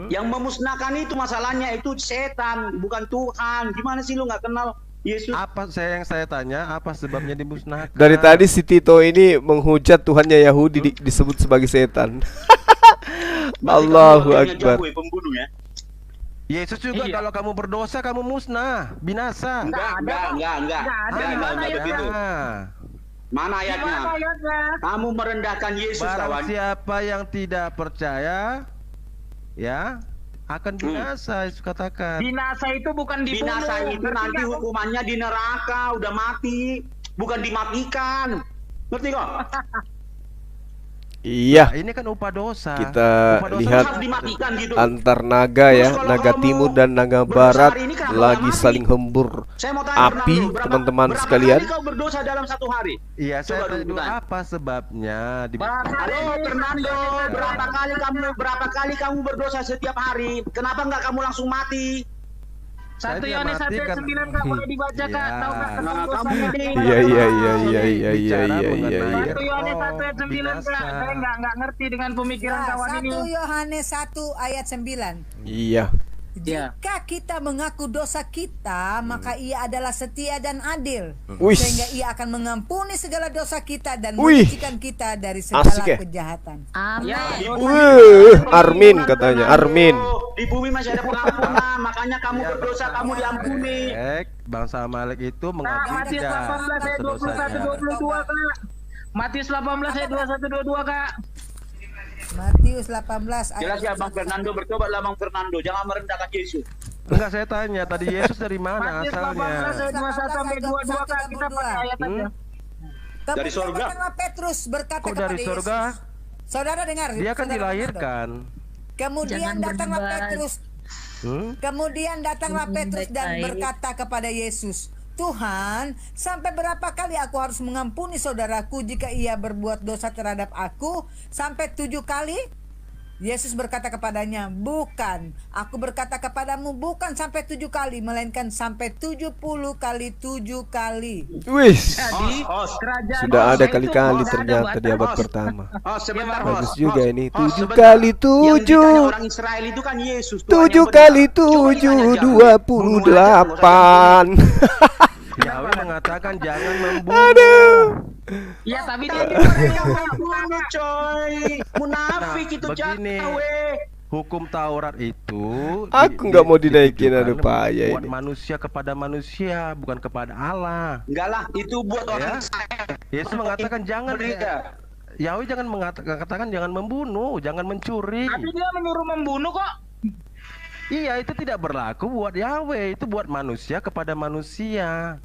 yang memusnahkan itu masalahnya itu setan, bukan Tuhan. Gimana sih lu nggak kenal Yesus? Apa yang saya tanya, apa sebabnya dimusnahkan? Dari tadi si Tito ini menghujat Tuhannya Yahudi disebut sebagai setan. Allahu Akbar. Yahweh pembunuh ya. Yesus juga Iya. kalau kamu berdosa kamu musnah, binasa. Enggak begitu. Mana ayatnya? Gimana ayatnya? Kamu merendahkan Yesus, Barang kawan. siapa yang tidak percaya, ya akan binasa. Yesus katakan. Binasa itu bukan dibunuh. Binasa itu Ngerti nanti nggak? hukumannya di neraka, udah mati, bukan dimatikan. Ngerti kok? Iya, Ini kan upah dosa. kita Upah dosa lihat Harus dimatikan gitu. antar naga ya, Terus kalau naga kamu timur dan naga berdosa barat hari ini kenapa lagi nggak mati? saling hembur Saya mau tanya api, Fernando, teman-teman berapa sekalian. kali kau berdosa dalam satu hari? Iya, saya Coba tanya dulu tunjukkan. apa sebabnya Halo Fernando, berapa kali kamu berdosa setiap hari? Kenapa nggak kamu langsung mati? 1 Yohanes 1 ayat 9 Kak, boleh dibaca Kak. Iya. Tahu Kak tentang Nah, dosa kamu ini? ini- Iya, iya, iya, iya, iya, iya, Bicara iya, iya, mengenai iya. 1 Yohanes 1 ayat 9 Kak. binasa. Saya nggak ngerti dengan pemikiran Ya, kawan ini. 1 Yohanes 1 ayat 9. Iya. Ya. Jika kita mengaku dosa kita, maka ia adalah setia dan adil, Wih. sehingga ia akan mengampuni segala dosa kita dan Wih. menyucikan kita dari segala Asik ya? kejahatan. Ya, Armin katanya, Armin. Di bumi masih ada pengampunan, makanya kamu berdosa, kamu diampuni. Bangsa Amalek itu Kak, mengakui Matius tidak 18 ayat 21 dosa-dosanya. 22 Kak. Matius 18 ayat 21 22 Kak. Matius 18 ayat Jelas ya Bang Fernando, bertobatlah Bang Fernando, jangan merendahkan Yesus. Enggak, saya tanya tadi Yesus dari mana Matius 18 asalnya? ayat 21 sampai 22 Kak. Kita pakai ayat aja. Kemudian Dari surga. datanglah Petrus berkata Kok kepada dari surga? Yesus. Saudara dengar. Dia kan saudara dilahirkan. dengar. Kemudian datanglah Petrus. Kemudian datanglah Petrus dan berkata kepada Yesus, Tuhan, sampai berapa kali aku harus mengampuni saudaraku jika ia berbuat dosa terhadap aku? Sampai 7 kali? Yesus berkata kepadanya, bukan. Aku berkata kepadamu, bukan sampai 7 kali, melainkan sampai 70 kali 7 kali. Wih, Jadi, kerajaan sudah ada dosa itu kali-kali nggak ada ternyata di abad batas. pertama. Oh, sebentar, Bagus host. juga Host. ini. Host, 7 sebentar. kali Yang ditanya 7. orang Israel itu kan Yesus. Tuhan 7 yang benar. kali Coba ditanya 7, Yahweh. 28. Yahweh mengatakan jangan membunuh. Aduh. Iya, tapi dia Bunuh, coy. Munafik Nah, itu begini. Yahweh. Hukum Taurat itu Aku nggak mau dinaikin, aduh, ditujukan payah buat ini. manusia kepada manusia, bukan kepada Allah. Enggak lah, itu buat Ya. orang Israel. Yesus mengatakan jangan Beda. Yahweh jangan mengatakan jangan membunuh, jangan mencuri. Tapi dia menyuruh membunuh kok. Iya, itu tidak berlaku buat Yahweh, itu buat manusia kepada manusia.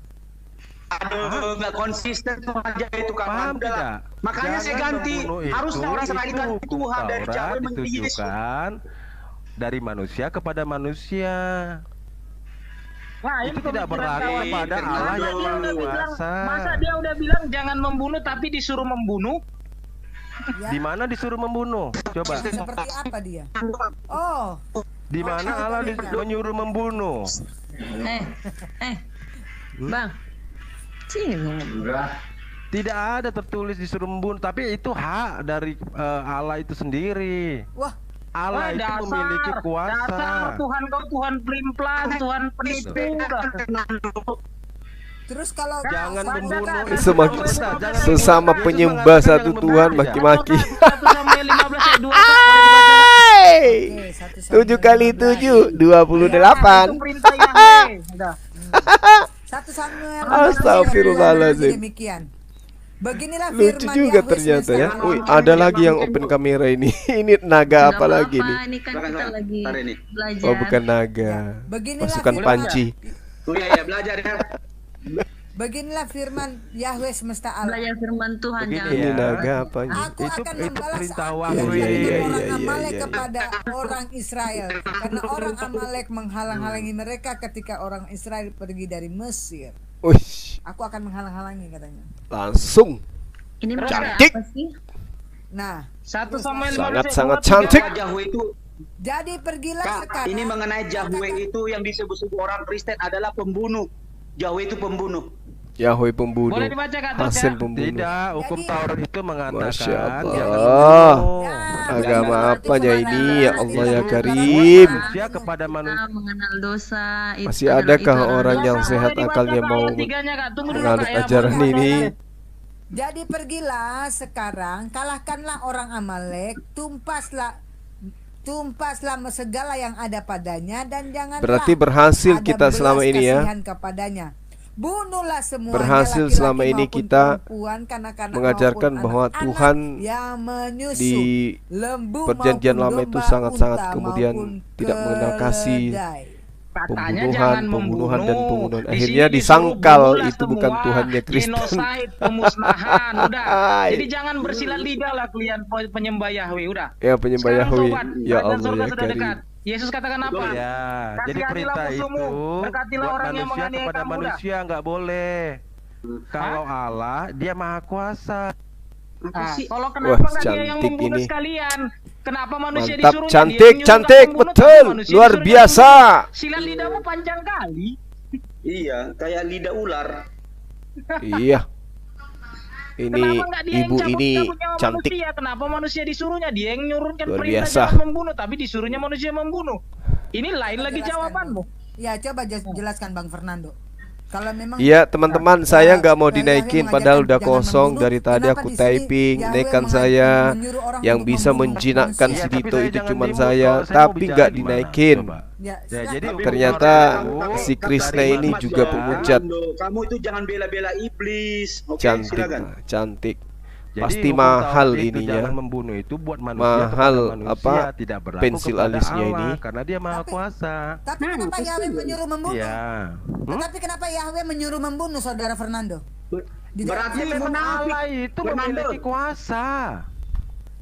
Aduh, nggak konsisten tuh aja itu Paham kawan. Udah lah. tidak? Makanya saya Jangan ganti. membunuh Harusnya orang Israel itu ganti hukum Tuhan dari Taurat Yahweh menjadi Yesus. ditujukan dari manusia kepada manusia. Nah, Itu ini tidak pemikiran berlaku kawan. kepada Masa Allah Masa yang dia maha udah bilang, kuasa. masa dia udah bilang jangan membunuh tapi disuruh membunuh? Ya, Di mana disuruh membunuh? Coba. seperti apa dia? Oh, Di mana Allah menyuruh membunuh? Bang. Sini ngomong. Tidak ada tertulis disuruh membunuh, tapi itu hak dari Allah itu sendiri. Wah, Allah itu memiliki kuasa. Dasar Tuhan kau Tuhan pelin-pelan, Tuhan penipu. terus kalau Jangan membunuh Sesama penyembah satu Tuhan maki-maki. 1 Samuel 15 ayat 2 Kak, boleh dibaca. 7 kali 7 28. Itu perintah Yahweh. Udah. 1 Samuel Astagfirullahaladzim. demikian. Beginilah Lucu firman juga Yahweh ternyata ya. semesta Wih, alam. ada lagi yang open kamera ini. Ini naga apa lagi nih? Ini kan kita lagi belajar. Oh, bukan naga. Beginilah Pasukan firman- panci. belajar ya. Beginilah firman Yahweh semesta alam. Belajar firman Tuhan Begini jangan. Ini ya. naga apanya? Aku akan membalas perintah apa Wahyu. yang Iya, iya, dilakukan iya, orang iya, Amalek iya. kepada orang Israel, karena orang Amalek menghalang-halangi mereka ketika orang Israel pergi dari Mesir. Wih, Aku akan menghalang-halangi katanya. langsung. Ini maksudnya Cantik. apa sih? Nah, 1 Samuel 15 Sangat-sangat ayat 2, cantik. Yahweh itu, jadi pergilah Kak, sekarang. ini mengenai Yahweh itu yang disebut-sebut orang Kristen adalah pembunuh. Yahweh itu pembunuh. Yahweh pembunuh. Boleh dibaca Kak terus Hasan ya? pembunuh. Tidak, hukum Jadi- Taurat itu mengatakan Masya Allah. jangan membunuh. Agama Jangan apanya berarti ini kemana? ya Allah ya Jangan Karim. Manusia kepada manusia. Kita mengenal dosa. Itu Masih adalah- adakah itu adalah orang dosa. yang sehat Boleh dibaca, akalnya Kak, mau ayat 3-nya, Kak. Tunggu dulu, menganut Kak, ya. ajaran Boleh ini? Jadi pergilah sekarang, kalahkanlah orang Amalek, tumpaslah segala yang ada padanya, dan janganlah Berarti berhasil ada kita belas selama ini ya. kasihan kepadanya. Bunuhlah semuanya, Berhasil laki-laki selama ini maupun kita perempuan, kanak-kanak mengajarkan maupun bahwa anak-anak Tuhan yang menyusu, di lembu perjanjian maupun lama itu domba, sangat-sangat unta kemudian maupun tidak mengenal kasih. keledai. Katanya Pembunuhan, jangan pembunuhan, dan membunuh. pembunuhan. Di Akhirnya sini disangkal disuruh bunuhlah itu bukan semua. Tuhannya Kristen. Genocide, pemusnahan, udah. Hai. Jadi jangan bersilat lidah lah kalian penyembah Yahweh, udah. Ya penyembah Sekarang Yahweh. tobat, Ya kerajaan Allah surga ya sudah Karim. dekat. Yesus katakan apa? Ya, jadi Kasihanilah perintah musuhmu, itu berkatilah buat orang yang manusia menganiaya kepada kamu, dah. manusia nggak boleh. Kalau Allah, dia maha kuasa. Nah, kalau Wah, kenapa nggak dia yang cantik membunuh ini. sekalian? Kenapa manusia Mantap, disuruhnya? cantik, Dia yang nyuruh cantik, nggak membunuh, betul, tapi manusia luar disuruhnya biasa. membunuh. Silat lidahmu panjang kali. Iya, kayak lidah ular. Iya. Ini Kenapa nggak dia yang ibu cabut ini cabutnya sama cantik. manusia? Kenapa manusia disuruhnya? Dia yang nyuruhkan Luar perintah biasa. jangan membunuh, tapi disuruhnya manusia membunuh. Ini lain lagi Jelaskan, jawabanmu. Bang. Ya, coba jelaskan Bang Fernando. Kalau memang Iya teman-teman, saya nggak mau Yahweh dinaikin mengajarkan padahal udah jangan kosong membunuh, dari tadi kenapa aku di sini typing, Yahweh naikkan saya menyuruh orang yang untuk bisa membunuh menjinakkan manusia? si Tapi Dito saya itu jangan cuman demo, saya, kalau saya mau tapi bicara nggak gimana? dinaikin. Coba. Ya, Ya, jadi silakan. Ternyata hukum si Krishna dari ini manusia. juga penghujat. Kamu itu jangan bela-bela iblis. Oke, Cantik, silakan. cantik. Jadi Pasti hukum mahal Taurat itu ininya. jangan membunuh itu buat manusia Mahal, kepada manusia, apa, tidak berlaku pensil kepada alisnya Allah, ini. karena dia maha Tapi- kuasa. Tapi kenapa Yahweh menyuruh membunuh? Ya. Tapi kenapa Yahweh menyuruh membunuh saudara Fernando? Berarti Memang munafik. Allah itu Fernando. memiliki kuasa.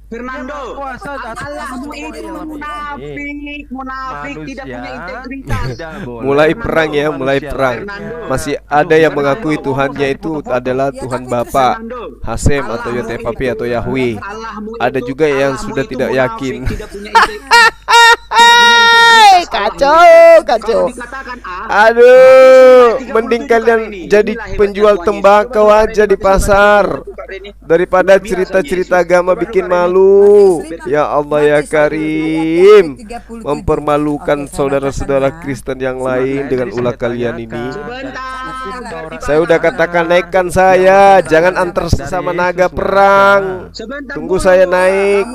Fernando. Kuasa atas Allahmu semua itu yang munafik, munafik, tidak punya Manusia integritas. tidak boleh Mulai membunuh perang ya, mulai manusia perang. lainnya. Masih ada yang mengakui Fernando, Tuhannya itu adalah Ya, Tuhan tapi Bapa, Fernando, Hasem atau Allahmu Yotepapi itu- atau Yahweh. Allahmu Ada itu- juga yang Allahmu sudah itu tidak munafik, yakin. tidak punya integritas. Kacau, kacau. Kalau dikatakan A, Aduh, 37 mending kali kalian ini. jadi Inilah hebatnya penjual Tuhan tembakau Yesus. aja di pasar daripada cerita-cerita agama bikin malu. Ya Allah ya Karim, mempermalukan saudara-saudara Kristen yang lain dengan ulah kalian ini. Saya udah katakan naikkan saya, jangan antar sesama naga perang. Sebentar Tunggu dulu. saya naik.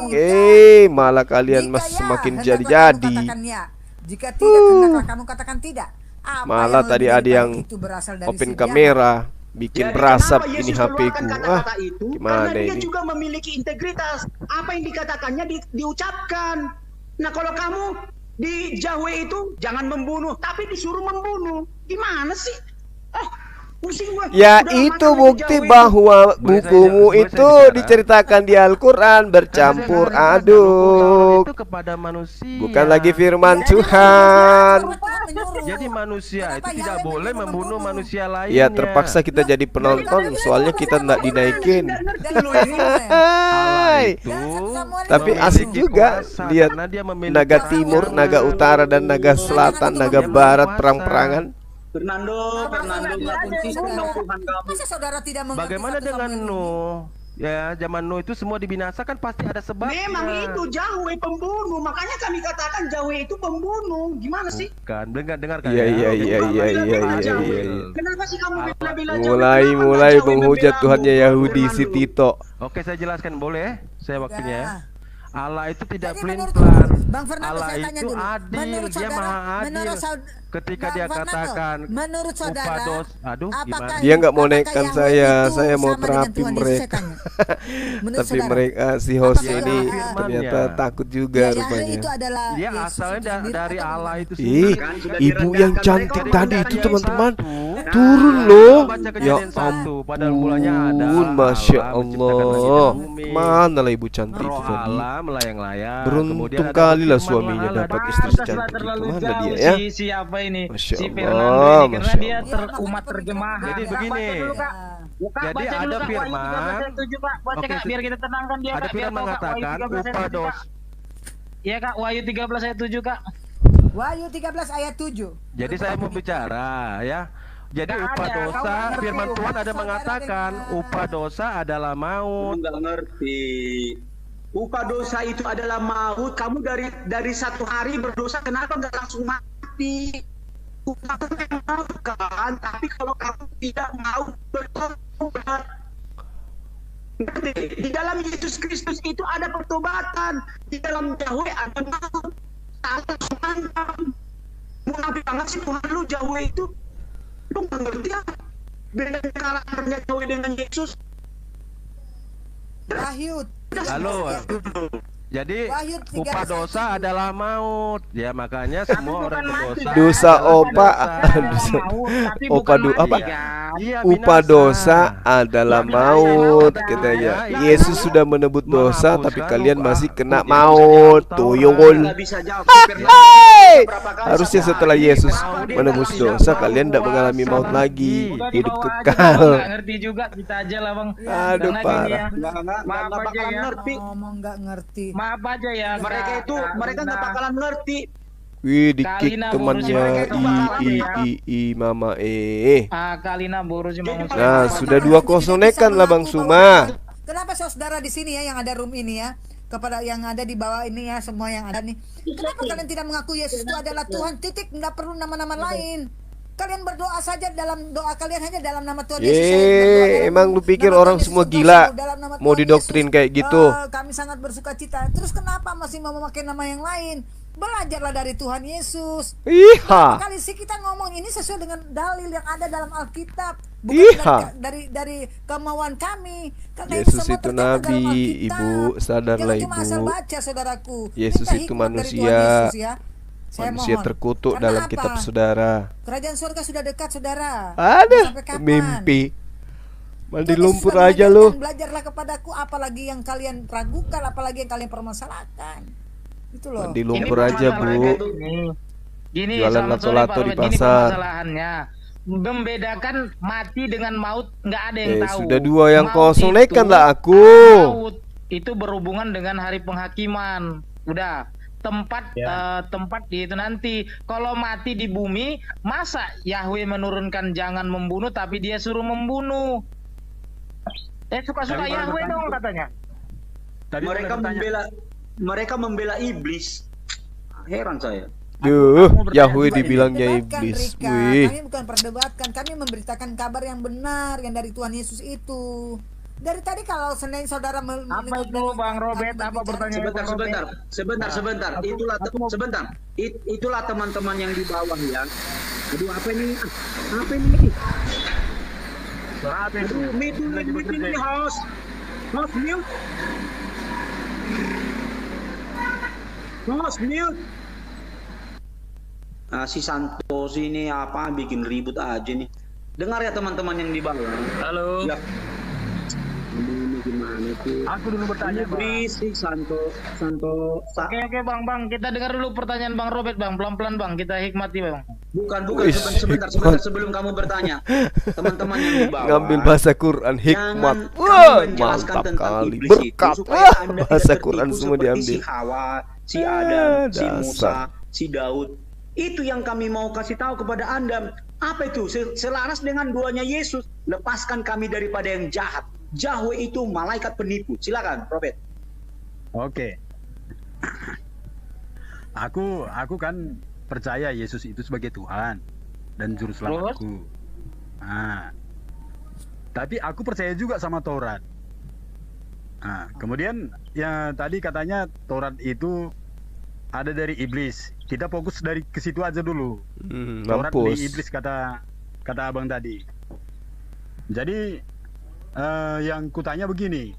Malah kalian Jika mas ya, semakin hendaklah jadi-jadi. kamu katakan ya. Jika tidak, hendaklah kamu katakan tidak. Apa Malah yang tadi lebih ada baik yang itu berasal dari open si kamera, bikin Jadi berasap kenapa ini Yesus HP ku. keluarkan kata-kata itu? Gimana Karena dia ini? juga memiliki integritas. Apa yang dikatakannya diucapkan. Nah kalau kamu di Yahweh itu jangan membunuh, tapi disuruh membunuh. Gimana sih? Oh, pusing gua. Ya Udah, itu makan di bukti Yahweh bahwa Boleh saya- bukumu boleh saya itu bicara? diceritakan di Al-Quran bercampur Karena saya mengatakan hukum Taurat aduk. itu kepada manusia. Bukan lagi firman Tuhan. Jadi manusia Kenapa itu tidak Yahweh boleh menyuruh membunuh membunuh? manusia lainnya. Ya terpaksa kita jadi penonton, soalnya kita nggak dinaikin. Nggak ngerti lu ini. Allah itu Tapi memiliki asik juga kuasa, lihat karena dia memiliki naga kuasa. timur, naga utara, dan naga selatan, naga barat perang-perangan. Fernando nggak konsisten dong Tuhan kamu. Masa saudara tidak mengerti Bagaimana satu dengan sama yang Nuh? Ya, zaman Nuh itu semua dibinasakan pasti ada sebabnya. Memang itu Yahweh pembunuh, makanya kami katakan Yahweh itu pembunuh. Gimana sih? Kan, dengarkan Iya, ya. iya, Oke, iya, Bapak. iya, iya, Bela-bela iya, Yahweh. iya, iya. Kenapa sih kamu bela-bela Yahweh? Mulai Kenapa Yahudi Yahweh membelamu, Tuhannya Yahudi si Fernando? Tito. Oke, saya jelaskan boleh? Saya waktunya. Ya. Allah itu tidak Jadi menurut pelin-pelan. Bang Fernando, Allah saya tanya itu dulu. adil, Menurut dia saudara, maha adil. menurut Ketika Bang dia Fernando, katakan menurut saudara, upados, aduh apakah gimana? Dia nggak mau apakah naikkan Yahweh itu saya mau sama dengan terapi Tuhan Yesus, mereka. saya tanya. Menurut Tapi saudara, mereka si host apakah ini Firman-nya. ternyata takut juga ya, Yahweh rupanya. itu adalah Dia Yesus asalnya itu sendiri dari atau Allah bagaimana? itu Ih, sendiri. Kan sudah ibu yang direndahkan cantik mereka, tadi bukan itu Yesus. teman-teman Nah, turun loh. baca Ya Kejadian 1, padahal mulanya ada ampun, Masya Allah menciptakan langit Allah. dan bumi. Mana lah ibu cantik Roh itu tadi. Allah melayang-layang. Beruntung Kemudian ada kali lah firman suaminya Allah. dapat Pantas istri lah secantik terlalu itu. Mana jauh dia ya? siapa ini? Masya Si Allah, Fernando ini karena Masya dia Allah. terumat terjemahan. Jadi Kak, begini. baca dulu, Kak. Kak, Jadi baca ada dulu, Kak. Wahyu firman. 13 ayat 7, Kak. Baca, Oke, Kak, biar kita tenangkan dia, Ada Kak. Biar firman tahu, Kak. Wahyu mengatakan 13 ayat 7, upados. Kak. Iya, Kak. Wahyu 13 ayat 7, Kak. Wahyu 13 ayat 7. Jadi saya mau bicara ya. Jadi Nggak upah ada, kau dosa, nggak ngerti. firman Tuhan ada Saudara mengatakan dengar. upah dosa adalah Kamu maut. nggak ngerti. Upah dosa itu adalah maut. Kamu dari satu hari berdosa, kenapa nggak langsung mati? Upah memang maut kan, tapi kalau kamu tidak mau bertobat, ngerti? Di dalam Yesus Kristus itu ada pertobatan. Di dalam Yahweh ada maut. Salah semangkam. Munafik banget sih Tuhan lu Yahweh itu. Lu nggak ngerti apa? Beda karakternya Yahweh dengan Yesus. Wahyu. Halo. Jadi Wahyu 13 upah dosa adalah maut. Ya makanya semua orang berdosa. Dosa adalah opa, binasa. opa apa? Iya, Upah binasa. dosa adalah Ya, binasa, maut binasa. katanya. Ya, Yesus itu sudah menebut dosa, tapi menghapuskan kalian upah. masih kena Jadi maut. bisa Tuyul. Nggak bisa jawab. Hey! Berapa kali Harusnya saja. setelah Yesus Dia menebus tidak dosa, mau kalian tidak mengalami puasa maut lagi, Udah hidup dibawa aja, kekal. Bang. Nggak ngerti juga, kita aja lah, Bang. Aduh, Karena gini parah. ya. Nggak Maaf aja bakalan ya. ngerti. Ngomong nggak ngerti. Maaf aja ya. Mereka Kak- itu Kak mereka nggak Lina. bakalan ngerti. Wih, di kick Kalina temannya bonusin mereka itu mama Kalina boros sih mau Nah, Kenapa sudah saudara 2-0 tidak nekan bisa lah Bang mengaku Suma. bahwa- Kenapa saudara di sini ya yang ada room ini ya, kepada yang ada di bawah ini ya, semua yang ada nih. Kenapa kalian tidak mengaku Yesus itu adalah Tuhan, titik, nggak perlu nama-nama lain. Kalian berdoa saja dalam doa kalian hanya dalam nama Tuhan Yesus. Saya berdoa dalam Emang lu pikir nama orang Tuhan semua Yesus, gila dalam nama mau Tuhan didoktrin Yesus. kayak gitu? Kami sangat bersuka cita. Terus kenapa masih mau memakai nama yang lain? Belajarlah dari Tuhan Yesus. Iha. Kali sih kita ngomong ini sesuai dengan dalil yang ada dalam Alkitab, Iha. bukan dari kemauan kami. Karena Yesus semua itu tercatat dalam nabi, Alkitab. Ibu, sadarlah Jangan cuma asal Ibu. baca, saudaraku. Yesus Minta itu hikmat dari manusia. Tuhan Yesus, ya. Saya Manusia mohon. terkutuk Karena dalam apa? kitab saudara. Kerajaan surga sudah dekat, saudara. Ada Sampai kapan? mimpi. Mandi Tuhan lumpur Yesus sudah aja mengajarkan, lu. Belajarlah kepadaku, apalagi yang kalian ragukan, apalagi yang kalian permasalahkan. Itu loh. Mandi Ini lumpur bukan aja, masalah Bu. kayak gini. Gini, Jualan selamat sore, lato-lato Pak di Robert. Gini pasar. permasalahannya. Membedakan mati dengan maut nggak ada yang tahu. Sudah 2 yang Maut kosong, itu- naikkan lah aku. Maut itu berhubungan dengan hari penghakiman. Udah tempat tempat itu nanti. Kalau mati di bumi, masa Yahweh menurunkan jangan membunuh tapi dia suruh membunuh? Suka-suka Tapi Yahweh Pak, dong katanya. Mereka membela iblis. Heran saya. Duh, kamu bertanya Yahweh juga ini. dibilangnya Perdebatkan, iblis. Rika. Wih. Kami bukan perdebatkan, kami memberitakan kabar yang benar yang dari Tuhan Yesus itu. Dari tadi kalau Senin saudara Apa itu Bang Robert? Apa pertanyaan Sebentar, Bang Robert? sebentar. Sebentar. Itulah teman-teman yang di bawah ya. Aduh, apa ini? Aduh, meeting host mute. Host mute. Si Santos ini apa bikin ribut aja nih. Dengar ya teman-teman yang di bawah. Halo. Ya. Ini gimana Aku dulu bertanya, Bang. Berisik, Santo. Oke, Bang. Kita dengar dulu pertanyaan Bang Robert, Bang. Pelan-pelan, Bang. Kita hikmati, Bang. Bukan, Wih, sebentar hikmat. sebelum kamu bertanya. Teman-teman yang di bawah. Ngambil bahasa Quran hikmat. Jangan Wah, kamu menjelaskan mantap tentang kali. iblis Berkat. itu, supaya Wah, Anda tidak bahasa tertipu Quran semua seperti diambil. si Hawa, si Adam, si dasar. Musa, si Daud. Itu yang kami mau kasih tahu kepada Anda. Apa itu? Selaras dengan doanya Yesus. Lepaskan kami daripada yang jahat. Yahweh itu malaikat penipu. Silakan, Robert. Oke. Aku kan percaya Yesus itu sebagai Tuhan dan juru selamatku. Nah, tapi aku percaya juga sama Taurat. Nah, kemudian ya tadi katanya Taurat itu ada dari iblis. Kita fokus dari ke situ aja dulu. Taurat Mampus. dari iblis kata abang tadi. Jadi yang kutanya begini.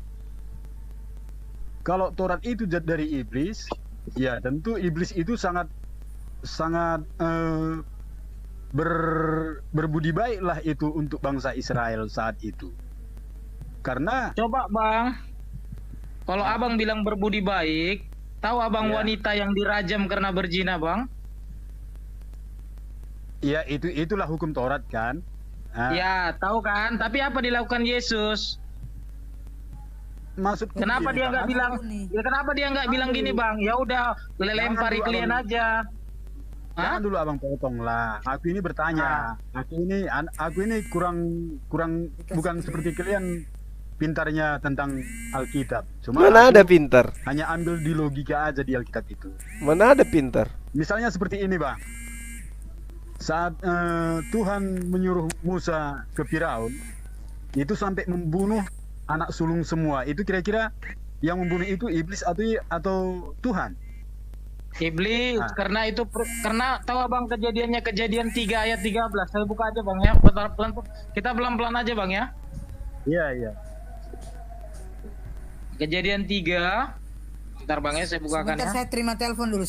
Kalau Taurat itu dari iblis, ya tentu iblis itu sangat berbudi baik lah itu untuk bangsa Israel saat itu. Karena Coba, Bang. Kalau Abang bilang berbudi baik, tahu Abang wanita yang dirajam karena berzina, Bang? ya itulah hukum Taurat kan. Nah, Ya, tahu kan? Tapi apa dilakukan Yesus? maksudku Kenapa gini, dia Bang. nggak bilang? Ya kenapa dia nggak bilang gini, Bang? Ya udah, lempari dulu, kalian Abang. aja. Hah? Jangan dulu abang potong lah. Aku ini bertanya. Aku ini kurang bukan seperti kalian pintarnya tentang Alkitab. Cuma Mana aku ada pintar? hanya ambil di logika aja di Alkitab itu. Mana ada pintar? Misalnya seperti ini, Bang. Saat Tuhan menyuruh Musa ke Firaun, itu sampai membunuh anak sulung semua. Itu kira-kira yang membunuh itu iblis atau Tuhan? Iblis, Ah. karena tahu Abang kejadiannya, kejadian 3 ayat 13. Saya buka aja, Bang, ya. Pelan-pelan, kita pelan-pelan aja, Bang, ya. Iya. Kejadian 3. Bentar, Bang, ya, saya bukakan, Sebentar, ya. saya terima telepon dulu.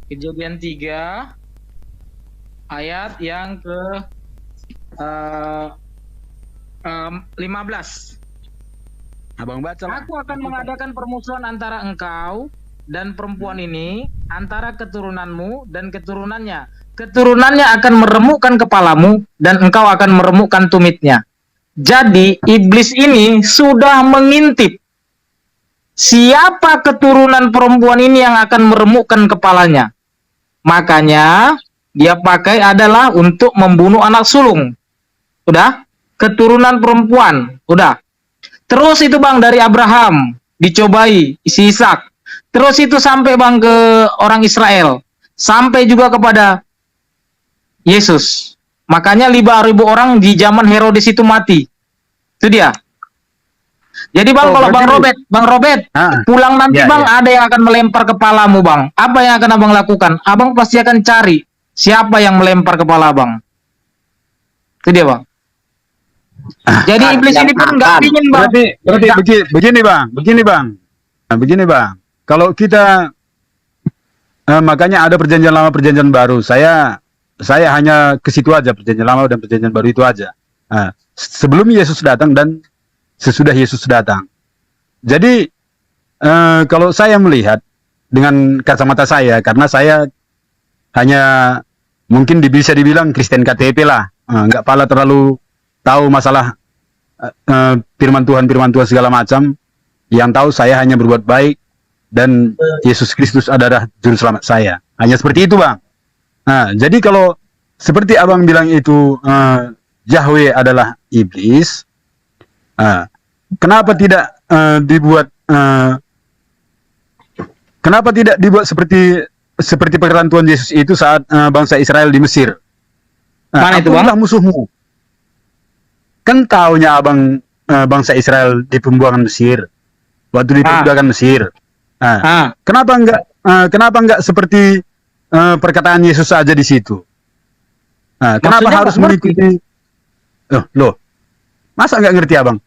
Kejadian 3 ayat yang ke 15. Abang baca lah. Aku akan mengadakan permusuhan antara engkau dan perempuan ini, antara keturunanmu dan keturunannya. Keturunannya akan meremukkan kepalamu dan engkau akan meremukkan tumitnya. Jadi iblis ini sudah mengintip siapa keturunan perempuan ini yang akan meremukkan kepalanya. Makanya dia pakai adalah untuk membunuh anak sulung. Udah? Keturunan perempuan. Udah. Terus itu, Bang, dari Abraham dicobai si Ishak. Terus itu sampai, Bang, ke orang Israel. Sampai juga kepada Yesus. Makanya 5.000 orang di zaman Herodes itu mati. Itu dia. Jadi, Bang, kalau Bang Robert pulang nanti, Bang, ada yang akan melempar kepalamu, Bang. Apa yang akan Abang lakukan? Abang pasti akan cari siapa yang melempar kepala Abang. Itu dia, Bang. Jadi iblis ini pun nggak ingin, Bang. Berarti begini bang. Kalau kita makanya ada perjanjian lama, perjanjian baru. Saya hanya ke situ aja, perjanjian lama dan perjanjian baru itu aja. Sebelum Yesus datang dan sesudah Yesus datang. Jadi kalau saya melihat dengan kacamata saya, karena saya hanya mungkin bisa dibilang Kristen KTP lah, nggak pala terlalu tahu masalah firman Tuhan segala macam. Yang tahu saya hanya berbuat baik dan Yesus Kristus adalah juru selamat saya. Hanya seperti itu, Bang. Jadi kalau seperti abang bilang itu Yahweh adalah iblis, kenapa tidak dibuat seperti perkataan Tuhan Yesus itu saat bangsa Israel di Mesir? Mana itu, Bang? Akulah musuhmu. Kan taunya abang bangsa Israel di pembuangan Mesir, waktu di perbudakan Mesir. Kenapa enggak seperti perkataan Yesus saja di situ? Kenapa Maksudnya harus nggak mengikuti? Loh, masa nggak ngerti abang?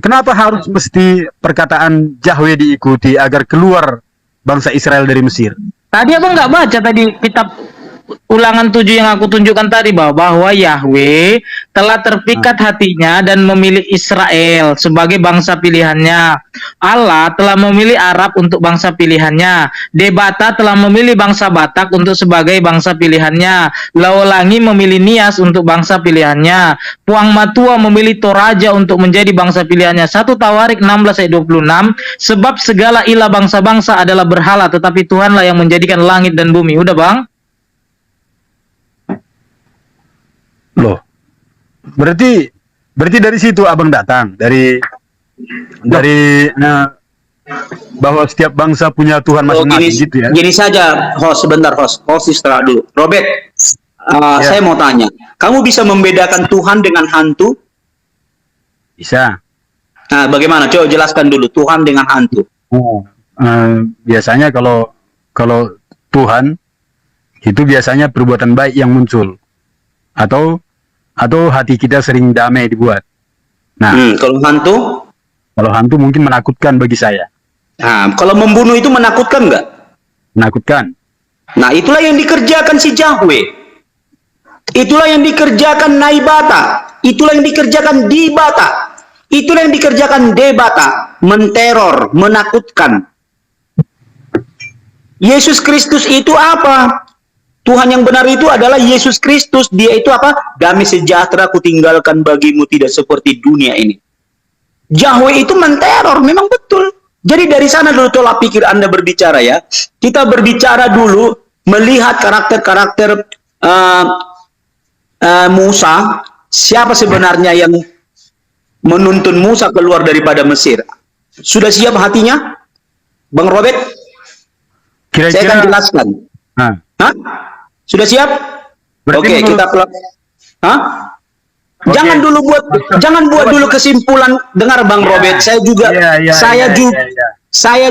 Kenapa harus mesti perkataan Yahweh diikuti agar keluar bangsa Israel dari Mesir? Tadi Abang nggak baca tadi kitab Ulangan 7 yang aku tunjukkan tadi bahwa Yahweh telah terpikat hatinya dan memilih Israel sebagai bangsa pilihannya. Allah telah memilih Arab untuk bangsa pilihannya. Debata telah memilih bangsa Batak untuk sebagai bangsa pilihannya. Laolangi memilih Nias untuk bangsa pilihannya. Puang Matua memilih Toraja untuk menjadi bangsa pilihannya. 1 Tawarik 16 ayat 26. Sebab segala ilah bangsa-bangsa adalah berhala, tetapi Tuhanlah yang menjadikan langit dan bumi. Udah bang? Loh, berarti dari situ abang datang dari bahwa setiap bangsa punya Tuhan masing-masing gitu ya? Gini saja, host, sebentar host istirahat dulu. Robert, saya mau tanya, kamu bisa membedakan Tuhan dengan hantu? Bisa. Nah, bagaimana? Coba jelaskan dulu Tuhan dengan hantu. Biasanya kalau Tuhan itu biasanya perbuatan baik yang muncul atau hati kita sering damai dibuat. Nah, kalau hantu mungkin menakutkan bagi saya. Nah, kalau membunuh itu menakutkan nggak? Menakutkan. Nah, itulah yang dikerjakan si Yahweh. Itulah yang dikerjakan Naibata. Itulah yang dikerjakan Dibata. Itulah yang dikerjakan Debata. Menteror, menakutkan. Yesus Kristus itu apa? Tuhan yang benar itu adalah Yesus Kristus. Dia itu apa? Damai sejahtera kutinggalkan bagimu, tidak seperti dunia ini. Yahweh itu menteror, memang betul. Jadi dari sana dulu tolak pikir Anda berbicara ya. Kita berbicara dulu melihat karakter-karakter Musa. Siapa sebenarnya yang menuntun Musa keluar daripada Mesir? Sudah siap hatinya? Bang Robert? Saya akan jelaskan. Hah? Sudah siap? Oke, kita pelan. Hah? Jangan dulu buat dulu kesimpulan. Dengar Bang Robert, saya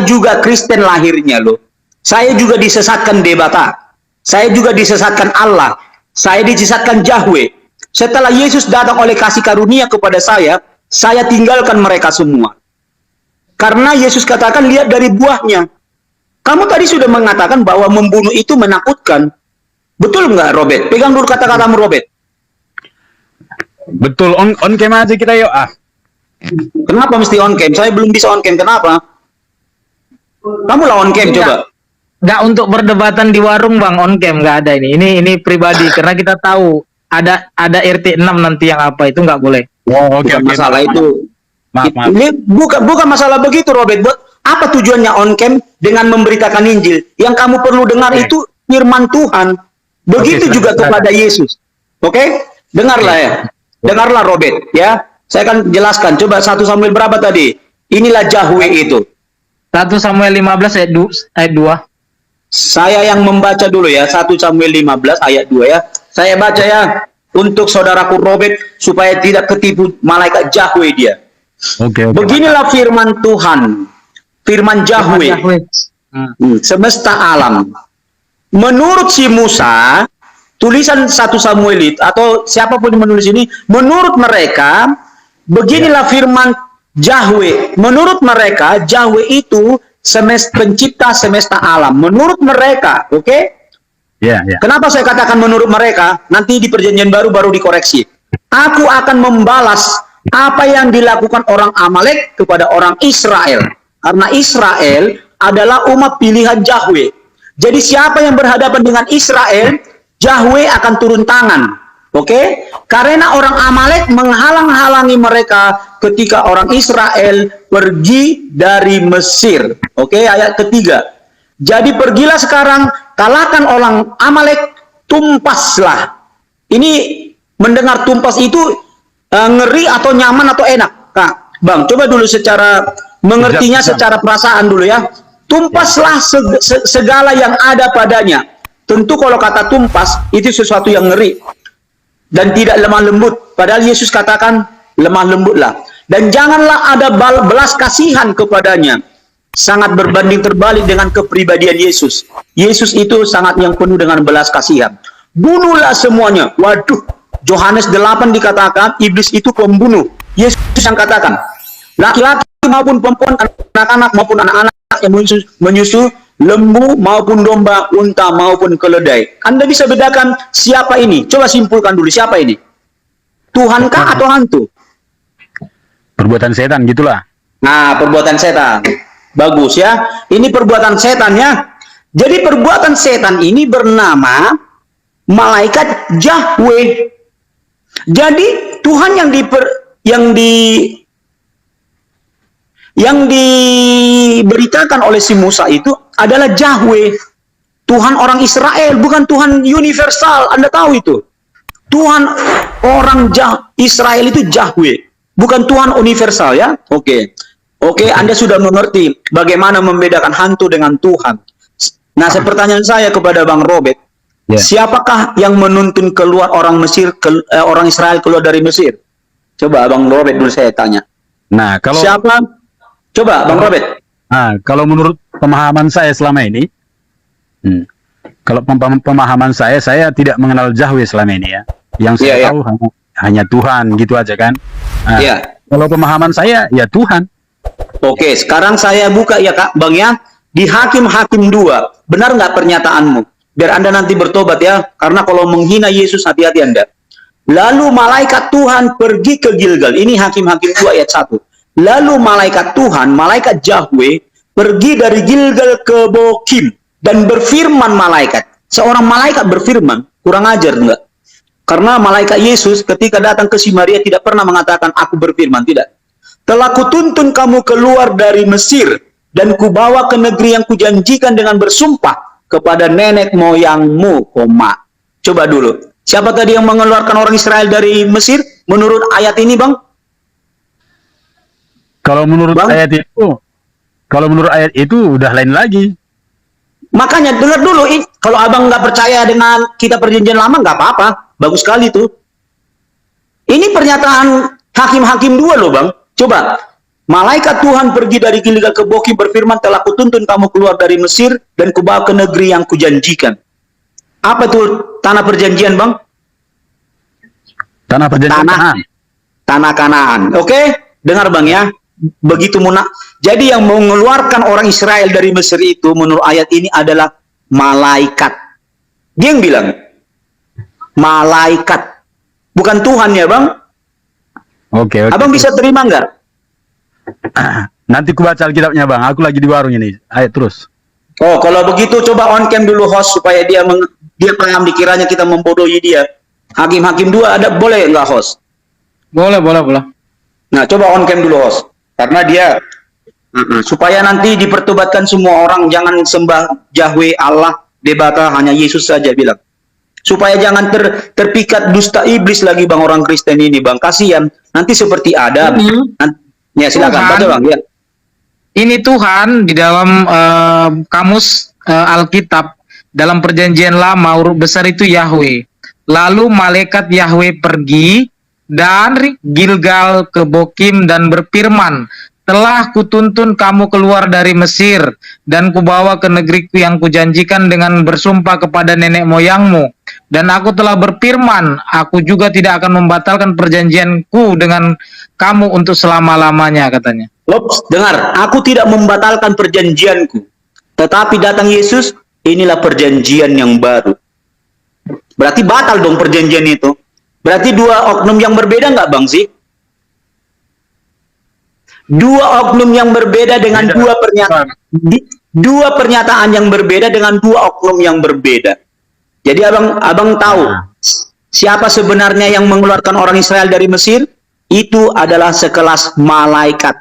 juga Kristen lahirnya loh. Saya juga disesatkan Debata. Saya juga disesatkan Allah. Saya disesatkan Yahweh. Setelah Yesus datang oleh kasih karunia kepada saya tinggalkan mereka semua. Karena Yesus katakan lihat dari buahnya. Kamu tadi sudah mengatakan bahwa membunuh itu menakutkan. Betul nggak, Robert? Pegang dulu kata-katamu, Robert. Betul, on cam aja kita yuk. Kenapa mesti on cam? Saya belum bisa on cam. Kenapa? Kamu lah on cam coba. Nggak untuk perdebatan di warung bang, on cam nggak ada ini. Ini pribadi karena kita tahu ada RT 6 nanti yang apa itu nggak boleh. Oke, masalah itu. Maaf. Ini bukan masalah begitu, Robert. Buat apa tujuannya on cam dengan memberitakan Injil? Yang kamu perlu dengar itu firman Tuhan. Begitu juga kepada Yesus. Oke? Dengarlah ya. Dengarlah Robert ya. Saya akan jelaskan. Coba 1 Samuel berapa tadi? Inilah Yahweh itu. 1 Samuel 15 ayat 2. Saya yang membaca dulu ya. 1 Samuel 15 ayat 2 ya. Saya baca ya. Untuk saudaraku Robert supaya tidak ketipu malaikat Yahweh dia. Oke. Beginilah firman Tuhan. Firman Yahweh. Semesta alam. Menurut si Musa, tulisan 1 Samuel itu, atau siapapun yang menulis ini, menurut mereka, beginilah firman Yahweh. Menurut mereka, Yahweh itu pencipta semesta alam. Menurut mereka, oke? Kenapa saya katakan menurut mereka? Nanti di perjanjian baru dikoreksi. Aku akan membalas apa yang dilakukan orang Amalek kepada orang Israel. Karena Israel adalah umat pilihan Yahweh. Jadi siapa yang berhadapan dengan Israel, Yahweh akan turun tangan. Oke? Karena orang Amalek menghalang-halangi mereka ketika orang Israel pergi dari Mesir. Oke, ayat ketiga. Jadi pergilah sekarang, kalahkan orang Amalek, tumpaslah. Ini mendengar tumpas itu ngeri atau nyaman atau enak? Kak, Bang, coba dulu secara mengertinya secara perasaan dulu ya. Tumpaslah segala yang ada padanya. Tentu kalau kata tumpas itu sesuatu yang ngeri dan tidak lemah lembut. Padahal Yesus katakan lemah lembutlah. Dan janganlah ada belas kasihan kepadanya. Sangat berbanding terbalik dengan kepribadian Yesus. Yesus itu sangat yang penuh dengan belas kasihan. Bunuhlah semuanya. Waduh, Yohanes 8 dikatakan iblis itu pembunuh. Yesus yang katakan, laki-laki maupun perempuan, anak-anak maupun anak-anak yang menyusu lembu maupun domba, unta maupun keledai. Anda bisa bedakan siapa ini? Coba simpulkan dulu, siapa ini? Tuhankah atau hantu? Perbuatan setan gitulah. Nah, perbuatan setan. Bagus ya. Ini perbuatan setannya. Jadi perbuatan setan ini bernama malaikat Yahweh. Jadi Tuhan yang diberitakan oleh si Musa itu adalah Yahweh. Tuhan orang Israel, bukan Tuhan universal. Anda tahu itu. Tuhan orang Israel itu Yahweh, bukan Tuhan universal ya. Oke, Anda sudah mengerti bagaimana membedakan hantu dengan Tuhan. Nah, pertanyaan saya kepada Bang Robert, siapakah yang menuntun keluar orang orang Israel keluar dari Mesir? Coba Bang Robert dulu saya tanya. Nah, kalau siapa? Coba Bang Robert. Nah, kalau menurut pemahaman saya selama ini, kalau pemahaman saya tidak mengenal Yahweh selama ini ya. Yang saya tahu hanya Tuhan gitu aja kan. Nah, kalau pemahaman saya ya Tuhan. Oke, sekarang saya buka ya Kak, Bang ya. Di Hakim-Hakim 2, benar nggak pernyataanmu? Biar Anda nanti bertobat ya, karena kalau menghina Yesus hati-hati Anda. Lalu malaikat Tuhan pergi ke Gilgal. Ini Hakim-Hakim 2 ayat 1. Lalu malaikat Tuhan, malaikat Yahweh, pergi dari Gilgal ke Bokim dan berfirman malaikat. Seorang malaikat berfirman, kurang ajar enggak? Karena malaikat Yesus ketika datang ke si Maria tidak pernah mengatakan aku berfirman, tidak. Telah kutuntun kamu keluar dari Mesir dan kubawa ke negeri yang kujanjikan dengan bersumpah kepada nenek moyangmu, koma. Coba dulu. Siapa tadi yang mengeluarkan orang Israel dari Mesir menurut ayat ini, Bang? Kalau menurut ayat itu udah lain lagi. Makanya dengar dulu, kalau abang nggak percaya dengan kitab perjanjian lama nggak apa-apa, bagus sekali tuh. Ini pernyataan Hakim-Hakim 2 loh Bang. Coba, malaikat Tuhan pergi dari Gilgal ke Bokim berfirman, telah kutuntun kamu keluar dari Mesir dan kubawa ke negeri yang kujanjikan. Apa tuh tanah perjanjian Bang? Tanah perjanjian Kanaan. Tanah Kanaan. Oke, dengar Bang ya. Begitu jadi yang mengeluarkan orang Israel dari Mesir itu menurut ayat ini adalah malaikat. Dia yang bilang malaikat, bukan Tuhan ya Bang. Oke. Abang bisa terima nggak? Nanti ku baca Alkitabnya Bang, aku lagi di warung ini. Ayo terus. Oh, kalau begitu coba on cam dulu host supaya dia paham, dikiranya kita membodohi dia. Hakim-Hakim 2 ada, boleh nggak host? Boleh. Nah, coba on cam dulu host. Karena dia supaya nanti dipertobatkan semua orang, jangan sembah Yahweh Allah, debata hanya Yesus saja bilang. Supaya jangan terpikat dusta iblis lagi Bang orang Kristen ini Bang. Kasihan nanti seperti Adam. Ya silakan baca Bang ya. Ini Tuhan di dalam kamus Alkitab dalam perjanjian lama huruf besar itu Yahweh. Lalu malaikat Yahweh pergi dari Gilgal ke Bokim dan berfirman, telah kutuntun kamu keluar dari Mesir dan kubawa ke negeriku yang kujanjikan dengan bersumpah kepada nenek moyangmu. Dan aku telah berfirman, aku juga tidak akan membatalkan perjanjianku dengan kamu untuk selama-lamanya, katanya. Lops, dengar, aku tidak membatalkan perjanjianku. Tetapi datang Yesus, inilah perjanjian yang baru. Berarti batal dong perjanjian itu. Berarti dua oknum yang berbeda nggak Bang sih? Dua oknum yang berbeda dengan dua pernyataan yang berbeda dengan dua oknum yang berbeda. Jadi abang tahu siapa sebenarnya yang mengeluarkan orang Israel dari Mesir? Itu adalah sekelas malaikat.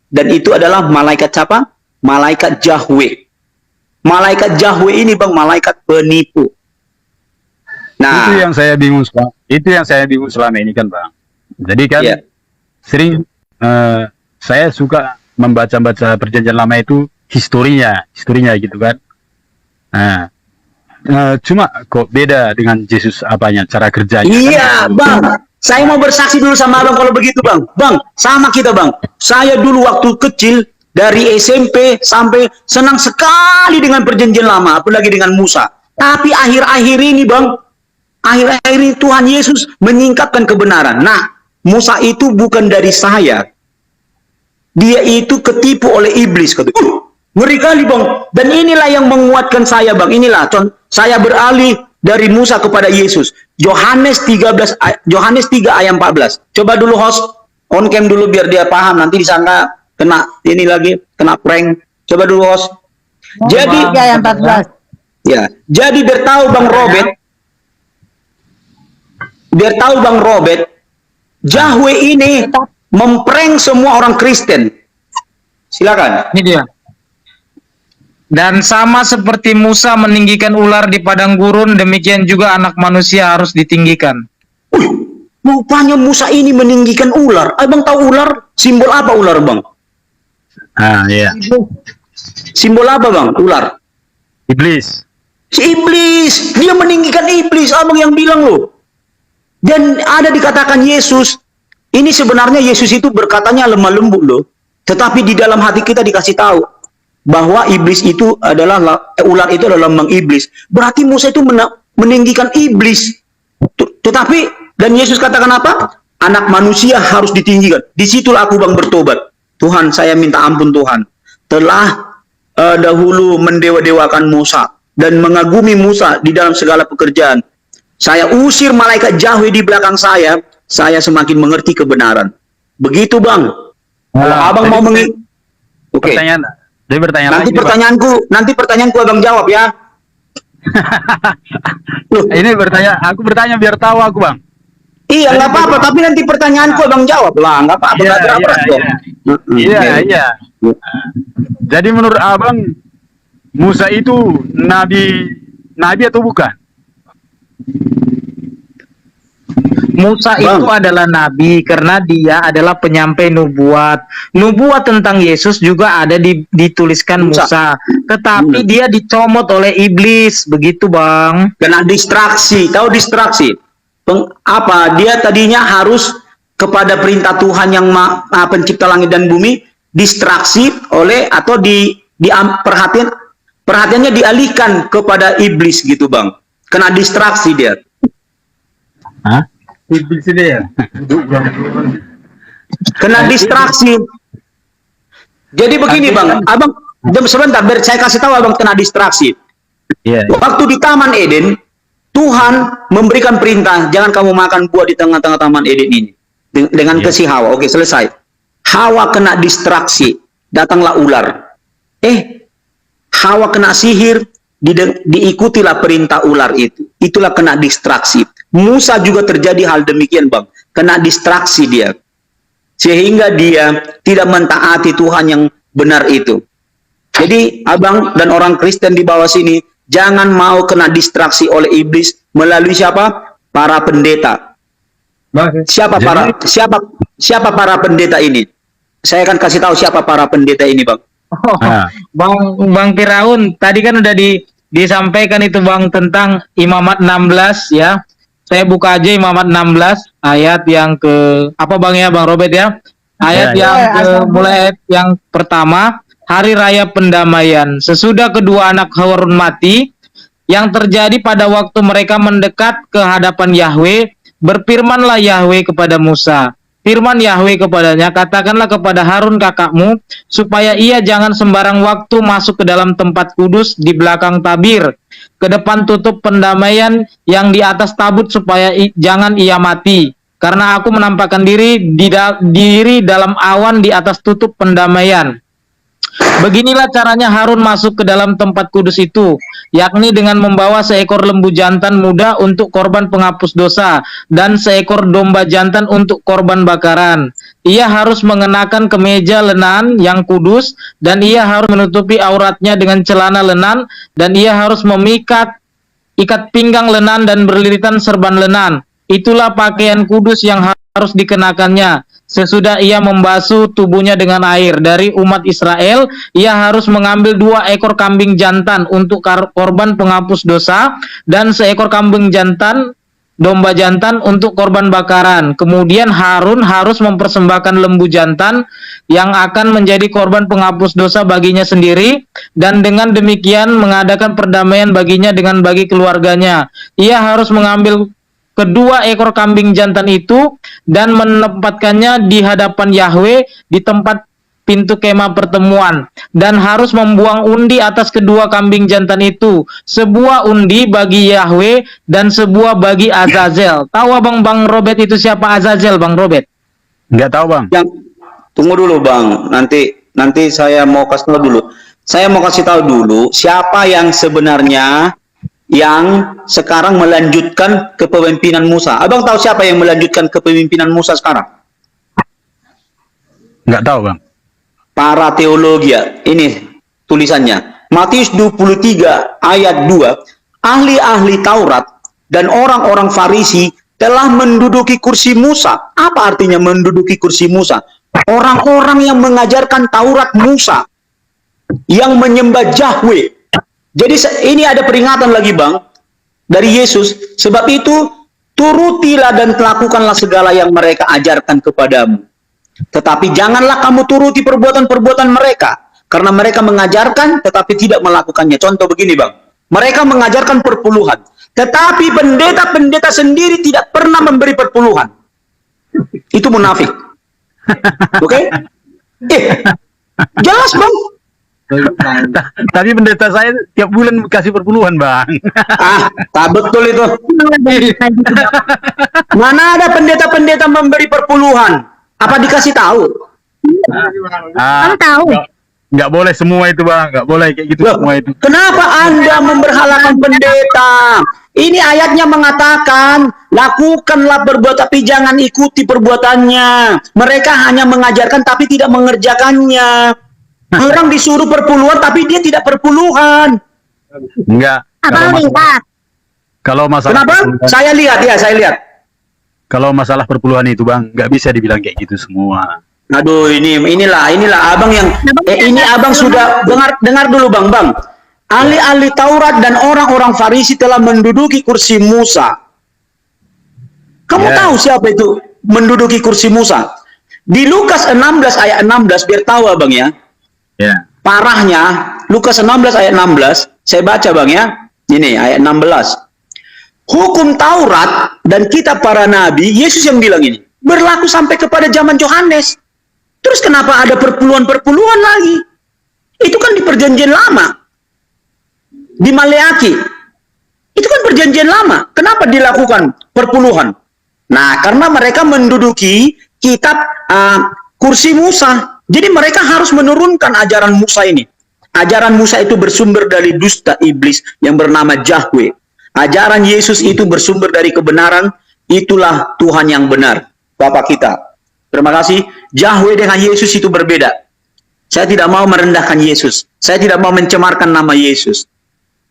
Dan itu adalah malaikat siapa? Malaikat Yahweh. Malaikat Yahweh ini Bang, malaikat penipu. Nah, itu yang saya bingung selama ini kan Bang. Jadi kan sering saya suka membaca-baca perjanjian lama itu historinya gitu kan. Nah, cuma kok beda dengan Yesus apanya, cara kerjanya. Iya kan? Bang, saya mau bersaksi dulu sama Abang kalau begitu Bang. Bang, sama kita Bang. Saya dulu waktu kecil dari SMP sampai senang sekali dengan perjanjian lama, apalagi dengan Musa. Tapi akhir-akhir ini Bang, akhir-akhir ini Tuhan Yesus menyingkapkan kebenaran. Nah, Musa itu bukan dari saya. Dia itu ketipu oleh iblis. Ngeri kali bang. Dan inilah yang menguatkan saya bang. Inilah saya beralih dari Musa kepada Yesus. Yohanes 3 ayat 14. Coba dulu host on cam dulu biar dia paham. Nanti disangka kena ini lagi, kena prank. Coba dulu host. Jadi 3 ayat 14. Ya, jadi biar tahu Bang Robert, Yahweh ini memprank semua orang Kristen. Silakan. Ini dia. Dan sama seperti Musa meninggikan ular di padang gurun, demikian juga anak manusia harus ditinggikan. Rupanya Musa ini meninggikan ular. Abang tahu ular? Simbol apa ular, Bang? Iya. Simbol apa, Bang? Ular. Iblis. Si iblis. Dia meninggikan iblis. Abang yang bilang loh. Dan ada dikatakan Yesus. Ini sebenarnya Yesus itu berkatanya lemah lembut loh. Tetapi di dalam hati kita dikasih tahu bahwa iblis itu adalah ular itu adalah lambang iblis. Berarti Musa itu meninggikan iblis. Tetapi dan Yesus katakan apa? Anak manusia harus ditinggikan. Disitulah aku bang bertobat. Tuhan, saya minta ampun Tuhan. Telah dahulu mendewa-dewakan Musa dan mengagumi Musa di dalam segala pekerjaan. Saya usir malaikat Yahweh di belakang saya semakin mengerti kebenaran. Begitu bang. Kalau abang mau Oke. Dia bertanya Nanti lagi, pertanyaanku abang jawab ya. Ini aku bertanya biar tahu aku bang. Iya nggak apa-apa, tapi nanti pertanyaanku abang jawab lah, nggak apa-apa. Iya. Jadi menurut abang Musa itu nabi atau bukan? Musa itu adalah nabi karena dia adalah penyampai nubuat. Nubuat tentang Yesus juga ada dituliskan Musa. Tetapi dia dicomot oleh iblis, begitu bang. Kena distraksi, tahu distraksi? Dia tadinya harus kepada perintah Tuhan yang pencipta langit dan bumi, distraksi oleh atau perhatiannya dialihkan kepada iblis gitu bang. Kena distraksi dia. Hah? Iblis ini ya? Kena distraksi. Jadi begini bang, abang sebentar, saya kasih tahu abang kena distraksi. Waktu di Taman Eden, Tuhan memberikan perintah, jangan kamu makan buah di tengah-tengah Taman Eden ini. Dengan si Hawa, oke selesai. Hawa kena distraksi, datanglah ular. Hawa kena sihir, diikutilah perintah ular itu. Itulah kena distraksi. Musa juga terjadi hal demikian bang, kena distraksi dia, sehingga dia tidak mentaati Tuhan yang benar itu. Jadi abang dan orang Kristen di bawah sini jangan mau kena distraksi oleh iblis melalui siapa? Para pendeta. Siapa para pendeta ini? Saya akan kasih tahu siapa para pendeta ini bang. Bang Firaun tadi kan udah disampaikan itu bang tentang Imamat 16 ya. Saya buka aja Imamat 16 ayat yang ke apa bang ya bang Robert ya? Ayat mulai ayat yang pertama, hari raya pendamaian. Sesudah kedua anak Harun mati, yang terjadi pada waktu mereka mendekat ke hadapan Yahweh, berfirmanlah Yahweh kepada Musa. Firman Yahweh kepadanya, katakanlah kepada Harun kakakmu, supaya ia jangan sembarang waktu masuk ke dalam tempat kudus di belakang tabir, ke depan tutup pendamaian yang di atas tabut, supaya jangan ia mati. Karena aku menampakkan diri dalam awan di atas tutup pendamaian. Beginilah caranya Harun masuk ke dalam tempat kudus itu, yakni dengan membawa seekor lembu jantan muda untuk korban penghapus dosa dan seekor domba jantan untuk korban bakaran. Ia harus mengenakan kemeja lenan yang kudus dan ia harus menutupi auratnya dengan celana lenan dan ia harus memikat ikat pinggang lenan dan berliritan serban lenan. Itulah pakaian kudus yang harus dikenakannya. Sesudah ia membasuh tubuhnya dengan air dari umat Israel, ia harus mengambil 2 ekor kambing jantan untuk korban penghapus dosa dan seekor kambing jantan, domba jantan untuk korban bakaran. Kemudian Harun harus mempersembahkan lembu jantan yang akan menjadi korban penghapus dosa baginya sendiri, dan dengan demikian mengadakan perdamaian baginya dengan bagi keluarganya. Ia harus mengambil kedua ekor kambing jantan itu dan menempatkannya di hadapan Yahweh di tempat pintu kemah pertemuan dan harus membuang undi atas kedua kambing jantan itu, sebuah undi bagi Yahweh dan sebuah bagi Azazel. Tahu Bang Robert itu siapa Azazel, Bang Robert? Nggak tahu, Bang. Tunggu dulu Bang, nanti saya mau kasih tahu dulu. Saya mau kasih tahu dulu siapa yang sebenarnya yang sekarang melanjutkan kepemimpinan Musa. Abang tahu siapa yang melanjutkan kepemimpinan Musa sekarang? Nggak tahu, Bang. Para teologi, ini tulisannya. Matius 23 ayat 2, ahli-ahli Taurat dan orang-orang Farisi telah menduduki kursi Musa. Apa artinya menduduki kursi Musa? Orang-orang yang mengajarkan Taurat Musa, yang menyembah Yahweh. Jadi ini ada peringatan lagi Bang, dari Yesus. Sebab itu, turutilah dan lakukanlah segala yang mereka ajarkan kepadamu. Tetapi janganlah kamu turuti perbuatan-perbuatan mereka, karena mereka mengajarkan tetapi tidak melakukannya. Contoh begini Bang, mereka mengajarkan perpuluhan, tetapi pendeta-pendeta sendiri tidak pernah memberi perpuluhan. Itu munafik. Oke? Jelas Bang. Tapi pendeta saya tiap bulan kasih perpuluhan, Bang. Tak betul itu. Mana ada pendeta-pendeta memberi perpuluhan? Apa dikasih tahu? Tahu. Nggak boleh semua itu, Bang. Nggak boleh kayak gitu semua itu. Kenapa Anda memberhalakan pendeta? Ini ayatnya mengatakan, lakukanlah perbuatan tapi jangan ikuti perbuatannya. Mereka hanya mengajarkan tapi tidak mengerjakannya. Orang disuruh perpuluhan tapi dia tidak perpuluhan. Enggak. Kalau masalah Kenapa? Saya lihat. Kalau masalah perpuluhan itu Bang, nggak bisa dibilang kayak gitu semua. Aduh, inilah abang yang ini abang sudah dengar dulu Bang. Ahli-ahli Taurat dan orang-orang Farisi telah menduduki kursi Musa. Kamu tahu siapa itu menduduki kursi Musa? Di Lukas 16 ayat 16 biar tahu Abang ya. Parahnya Lukas 16 ayat 16, saya baca Bang ya. Ini ayat 16. Hukum Taurat dan kitab para nabi, Yesus yang bilang ini, berlaku sampai kepada zaman Yohanes. Terus kenapa ada perpuluhan-perpuluhan lagi? Itu kan di perjanjian lama. Di Maleaki. Itu kan perjanjian lama. Kenapa dilakukan perpuluhan? Nah, karena mereka menduduki kitab kursi Musa. Jadi mereka harus menurunkan ajaran Musa ini. Ajaran Musa itu bersumber dari dusta iblis yang bernama Yahweh. Ajaran Yesus itu bersumber dari kebenaran, itulah Tuhan yang benar, Bapa kita. Terima kasih. Yahweh dengan Yesus itu berbeda. Saya tidak mau merendahkan Yesus. Saya tidak mau mencemarkan nama Yesus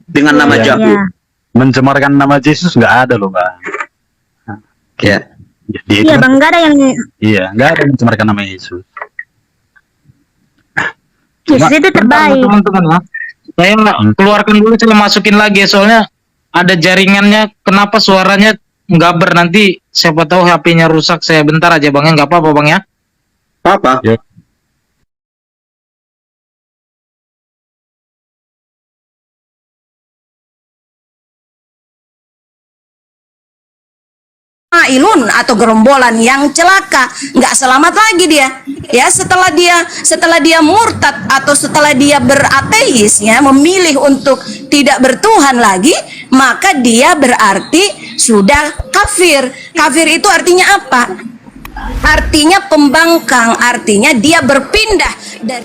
dengan nama Yahweh. Mencemarkan nama Yesus nggak ada loh, Bang. Iya, Bang, nggak ada yang... Iya, nggak ada yang mencemarkan nama Yesus. Yesus itu terbaik. Teman-teman ya. Saya keluarkan dulu, saya masukin lagi ya, soalnya ada jaringannya. Kenapa suaranya nggak nanti siapa tahu HP-nya rusak. Saya bentar aja Bang ya, nggak apa-apa Bang ya. Apa? Ilun atau gerombolan yang celaka, nggak selamat lagi dia. Ya, setelah dia murtad atau setelah dia berateis, ya, memilih untuk tidak bertuhan lagi, maka dia berarti sudah kafir. Kafir itu artinya apa? Artinya pembangkang, artinya dia berpindah dari